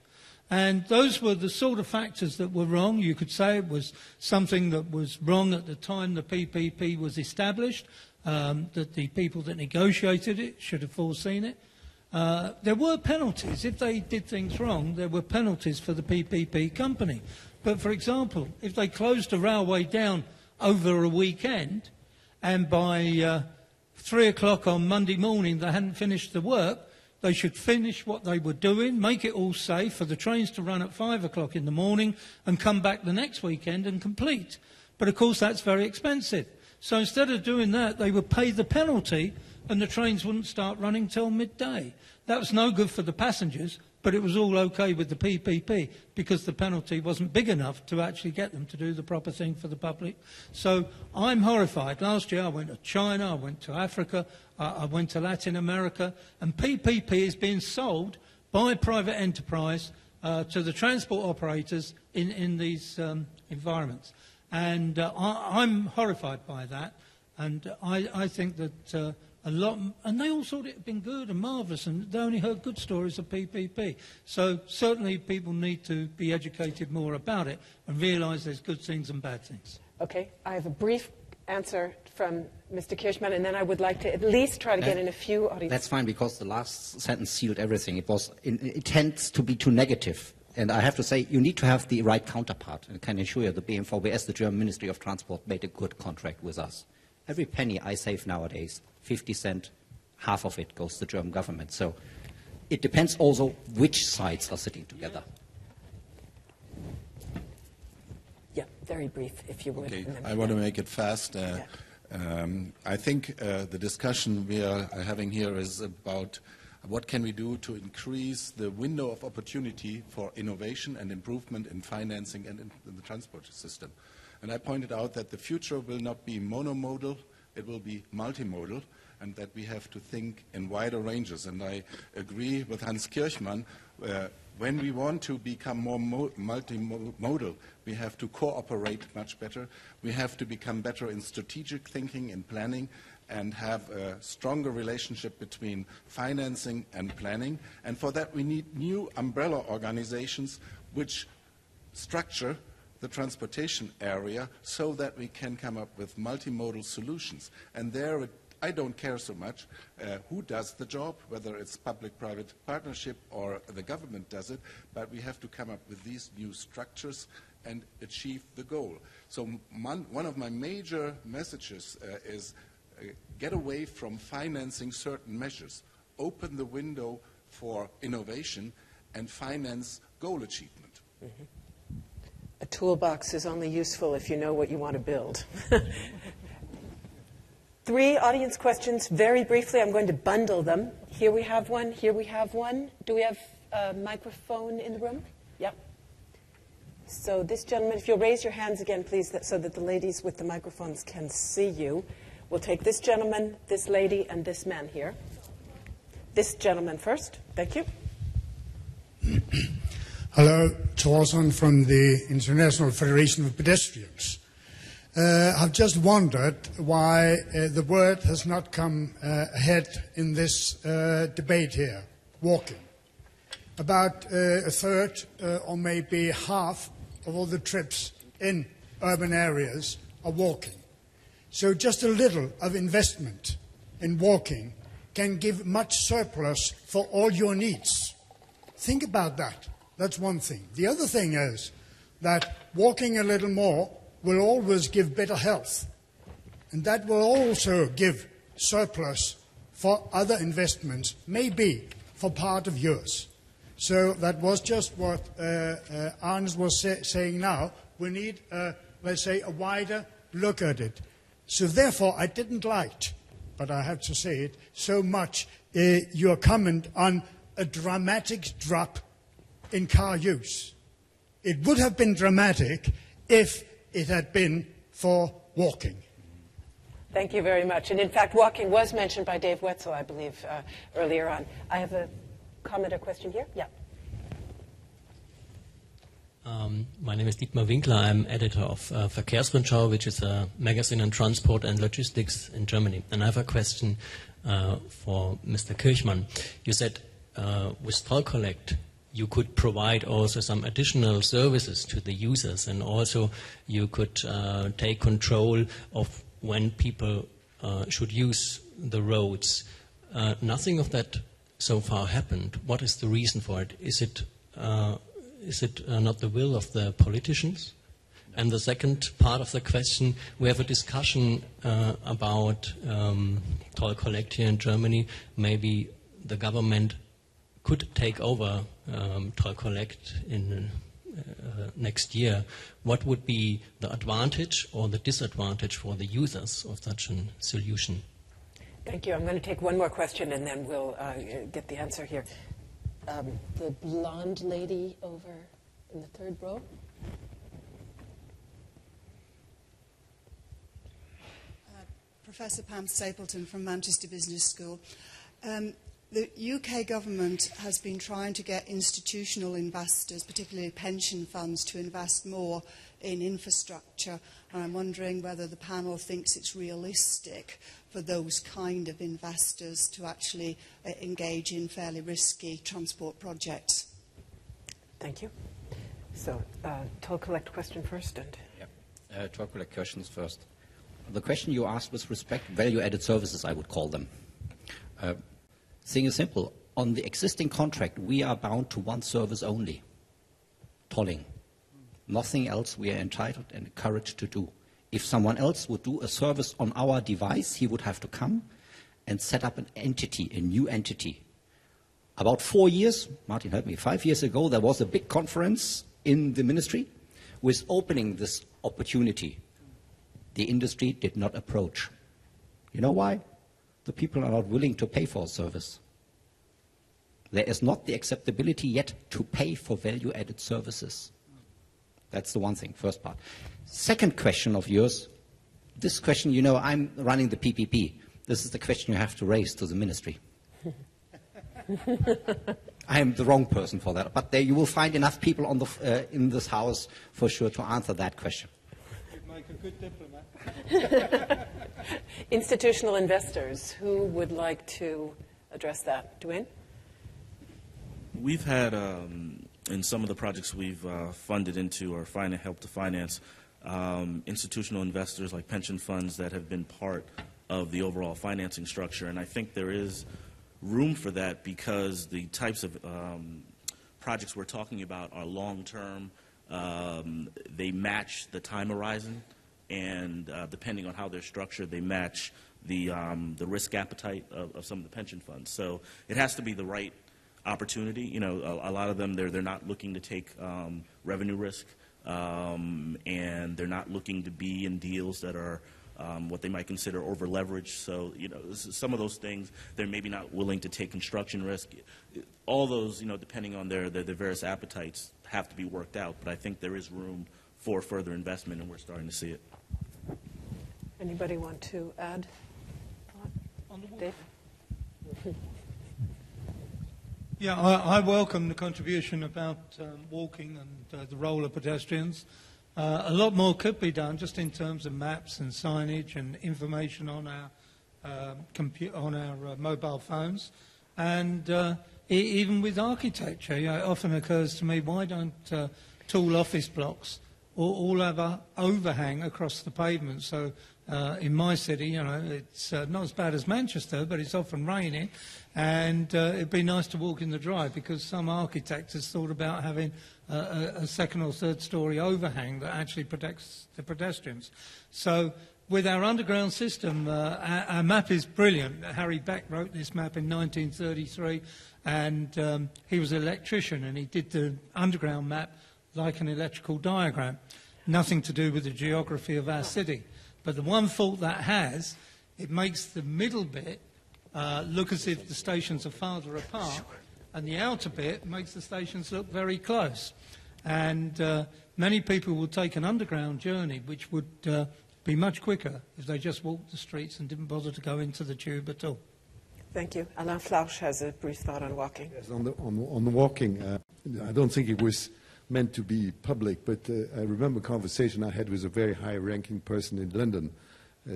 Speaker 7: And those were the sort of factors that were wrong. You could say it was something that was wrong at the time the PPP was established, that the people that negotiated it should have foreseen it. There were penalties. If they did things wrong, there were penalties for the PPP company. But, for example, if they closed a railway down over a weekend and by 3 o'clock on Monday morning they hadn't finished the work, they should finish what they were doing, make it all safe for the trains to run at 5 o'clock in the morning and come back the next weekend and complete. But, of course, that's very expensive. So instead of doing that, they would pay the penalty and the trains wouldn't start running till midday. That was no good for the passengers, but it was all okay with the PPP because the penalty wasn't big enough to actually get them to do the proper thing for the public. So I'm horrified. Last year I went to China, I went to Africa, I went to Latin America, and PPP is being sold by private enterprise to the transport operators in these environments. And I'm horrified by that, and I think that a lot, and they all thought it had been good and marvellous, and they only heard good stories of PPP. So certainly people need to be educated more about it and realise there's good things and bad things.
Speaker 1: Okay, I have a brief answer from Mr. Kirchmann, and then I would like to at least try to get in a few audience.
Speaker 5: That's fine, because the last sentence sealed everything. It tends to be too negative. And I have to say, you need to have the right counterpart. And I can assure you the BMVBS, the German Ministry of Transport, made a good contract with us. Every penny I save nowadays, 50 cents, half of it goes to the German government. So it depends also which sides are sitting together.
Speaker 1: Yeah, very brief, if you would.
Speaker 2: Okay, I want to make it fast. I think the discussion we are having here is about what can we do to increase the window of opportunity for innovation and improvement in financing and in the transport system. And I pointed out that the future will not be monomodal, it will be multimodal, and that we have to think in wider ranges. And I agree with Hans Kirchmann, when we want to become more multimodal, we have to cooperate much better. We have to become better in strategic thinking and planning, and have a stronger relationship between financing and planning. And for that we need new umbrella organizations which structure the transportation area so that we can come up with multimodal solutions. And there I don't care so much who does the job, whether it's public-private partnership or the government does it, but we have to come up with these new structures and achieve the goal. So one of my major messages is get away from financing certain measures, open the window for innovation, and finance goal achievement.
Speaker 1: Mm-hmm. A toolbox is only useful if you know what you want to build. 3 audience questions, very briefly. I'm going to bundle them. Here we have one, here we have one. Do we have a microphone in the room? Yep. So this gentleman, if you'll raise your hands again, please, so that the ladies with the microphones can see you. We'll take this gentleman, this lady, and this man here. This gentleman first. Thank you.
Speaker 8: Hello, Thorson from the International Federation of Pedestrians. I've just wondered why the word has not come ahead in this debate here, walking. About a third or maybe half of all the trips in urban areas are walking. So just a little of investment in walking can give much surplus for all your needs. Think about that. That's one thing. The other thing is that walking a little more will always give better health. And that will also give surplus for other investments, maybe for part of yours. So that was just what Arns was saying now. We need, let's say, a wider look at it. So therefore, I didn't like, but I have to say it, so much your comment on a dramatic drop in car use. It would have been dramatic if it had been for walking.
Speaker 1: Thank you very much. And in fact, walking was mentioned by Dave Wetzel, I believe, earlier on. I have a comment or question here. Yeah.
Speaker 9: My name is Dietmar Winkler. I'm editor of Verkehrsrundschau, which is a magazine on transport and logistics in Germany. And I have a question for Mr. Kirchmann. You said with Toll Collect, you could provide also some additional services to the users, and also you could take control of when people should use the roads. Nothing of that so far happened. What is the reason for it? Is it not the will of the politicians? And the second part of the question, we have a discussion about Toll Collect here in Germany. Maybe the government could take over Toll Collect in next year. What would be the advantage or the disadvantage for the users of such a solution?
Speaker 1: Thank you. I'm going to take one more question and then we'll get the answer here. The blonde lady over in the third row.
Speaker 10: Professor Pam Stapleton from Manchester Business School. The UK government has been trying to get institutional investors, particularly pension funds, to invest more in infrastructure. And I'm wondering whether the panel thinks it's realistic for those kind of investors to actually engage in fairly risky transport projects.
Speaker 1: Thank you. So, toll collect question first.
Speaker 5: Toll collect questions first. The question you asked with respect to value-added services, I would call them. Thing is simple. On the existing contract, we are bound to one service only, tolling. Nothing else we are entitled and encouraged to do. If someone else would do a service on our device, he would have to come and set up an entity, a new entity. About 4 years, Martin helped me, 5 years ago, there was a big conference in the ministry with opening this opportunity. The industry did not approach. You know why? The people are not willing to pay for a service. There is not the acceptability yet to pay for value-added services. That's the one thing, first part. Second question of yours, this question, you know, I'm running the PPP. This is the question you have to raise to the ministry. I am the wrong person for that, but there you will find enough people on the, in this house for sure to answer that question.
Speaker 7: You'd make a good diplomat.
Speaker 1: Institutional investors, who would like to address that? Duane?
Speaker 3: We've had, in some of the projects we've funded into or helped to finance, institutional investors like pension funds that have been part of the overall financing structure. And I think there is room for that because the types of projects we're talking about are long-term. They match the time horizon, and depending on how they're structured, they match the risk appetite of some of the pension funds. So it has to be the right opportunity. You know, a lot of them, they're not looking to take revenue risk, and they're not looking to be in deals that are what they might consider over leveraged. So, you know, some of those things, they're maybe not willing to take construction risk. All those, you know, depending on their various appetites, have to be worked out. But I think there is room for further investment, and we're starting to see it.
Speaker 1: Anybody want to add? Dave?
Speaker 7: Yeah, I welcome the contribution about walking and the role of pedestrians. A lot more could be done just in terms of maps and signage and information on our mobile phones, and even with architecture. You know, it often occurs to me, why don't tall office blocks all have an overhang across the pavement? So in my city, you know, it's not as bad as Manchester, but it's often raining, and it'd be nice to walk in the drive because some architect has thought about having a second or third story overhang that actually protects the pedestrians. So with our underground system, our map is brilliant. Harry Beck wrote this map in 1933, and he was an electrician, and he did the underground map like an electrical diagram. Nothing to do with the geography of our city. But the one fault that has, it makes the middle bit look as if the stations are farther apart, and the outer bit makes the stations look very close. And many people will take an underground journey, which would be much quicker if they just walked the streets and didn't bother to go into the tube at all.
Speaker 1: Thank you. Alain Flausch has a brief thought on walking.
Speaker 4: Yes, on the walking, I don't think it was meant to be public, but I remember a conversation I had with a very high-ranking person in London,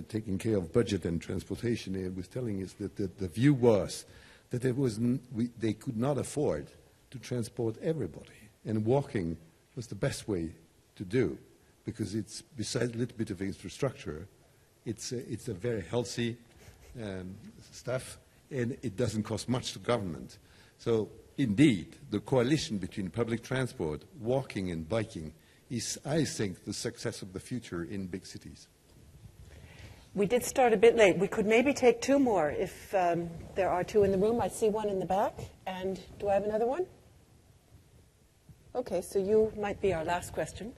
Speaker 4: taking care of budget and transportation. He was telling us that the view was that they could not afford to transport everybody, and walking was the best way to do, because it's, besides a little bit of infrastructure, it's a very healthy stuff, and it doesn't cost much to government. So indeed, the coalition between public transport, walking and biking is, I think, the success of the future in big cities.
Speaker 1: We did start a bit late. We could maybe take two more if there are two in the room. I see one in the back. And do I have another one? Okay, so you might be our last question.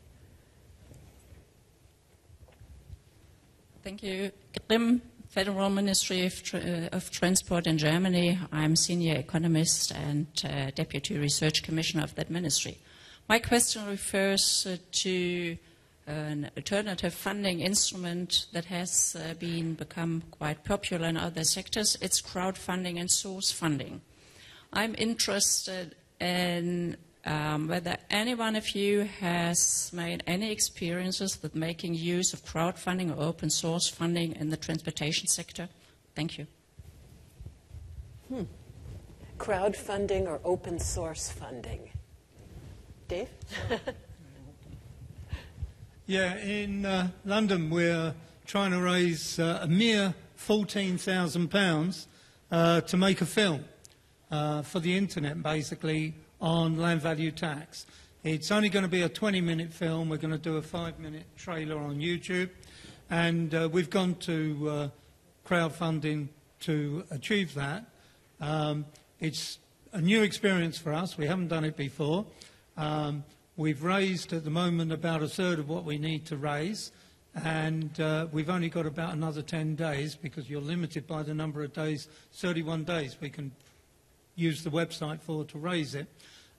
Speaker 11: Thank you. Grim Federal Ministry of Transport in Germany. I'm senior economist and deputy research commissioner of that ministry. My question refers to an alternative funding instrument that has become quite popular in other sectors. It's crowdfunding and source funding. I'm interested in whether any one of you has made any experiences with making use of crowdfunding or open source funding in the transportation sector. Thank you.
Speaker 1: Crowdfunding or open source funding? Dave?
Speaker 7: Yeah, in London we're trying to raise a mere £14,000 to make a film for the internet, basically, on land value tax. It's only going to be a 20-minute film. We're going to do a 5-minute trailer on YouTube. And we've gone to crowdfunding to achieve that. It's a new experience for us. We haven't done it before. We've raised at the moment about a third of what we need to raise. And we've only got about another 10 days because you're limited by the number of days, 31 days we can use the website for to raise it.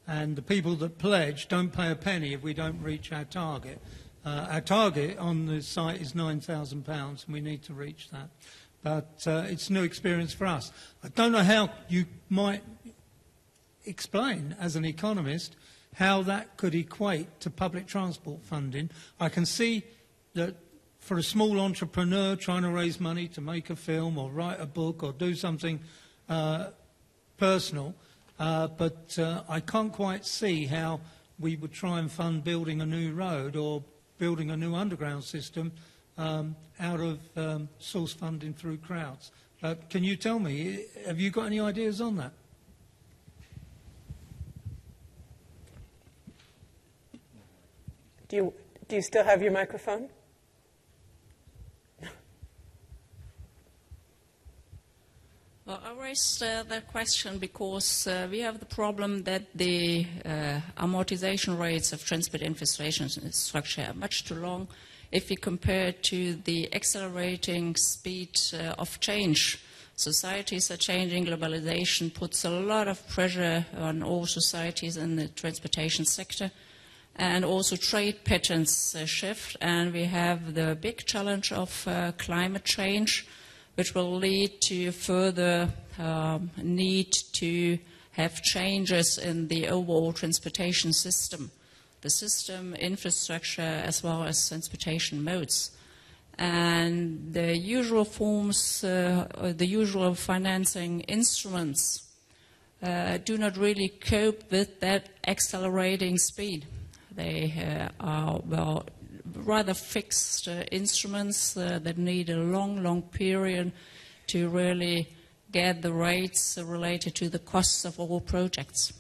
Speaker 7: And the people that pledge don't pay a penny if we don't reach our target. Our target on the site is £9,000 and we need to reach that. But it's a new experience for us. I don't know how you might explain, as an economist, how that could equate to public transport funding. I can see that for a small entrepreneur trying to raise money to make a film or write a book or do something personal, but I can't quite see how we would try and fund building a new road or building a new underground system out of source funding through crowds. Can you tell me, have you got any ideas on that?
Speaker 1: Do you still have your microphone?
Speaker 11: Well, I raised that question because we have the problem that the amortization rates of transport infrastructure are much too long if we compare it to the accelerating speed of change. Societies are changing, globalization puts a lot of pressure on all societies in the transportation sector, and also trade patterns shift, and we have the big challenge of climate change, which will lead to further need to have changes in the overall transportation system, the system, infrastructure, as well as transportation modes. And the usual forms, the usual financing instruments do not really cope with that accelerating speed. They are, well, rather fixed instruments that need a long period to really get the rates related to the costs of all projects.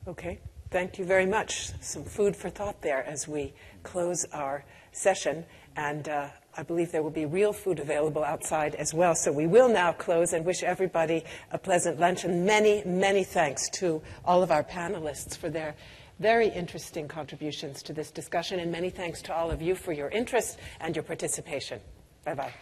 Speaker 1: Okay, thank you very much. Some food for thought there as we close our session, and I believe there will be real food available outside as well. So we will now close and wish everybody a pleasant lunch, and many thanks to all of our panelists for their very interesting contributions to this discussion, and many thanks to all of you for your interest and your participation. Bye-bye.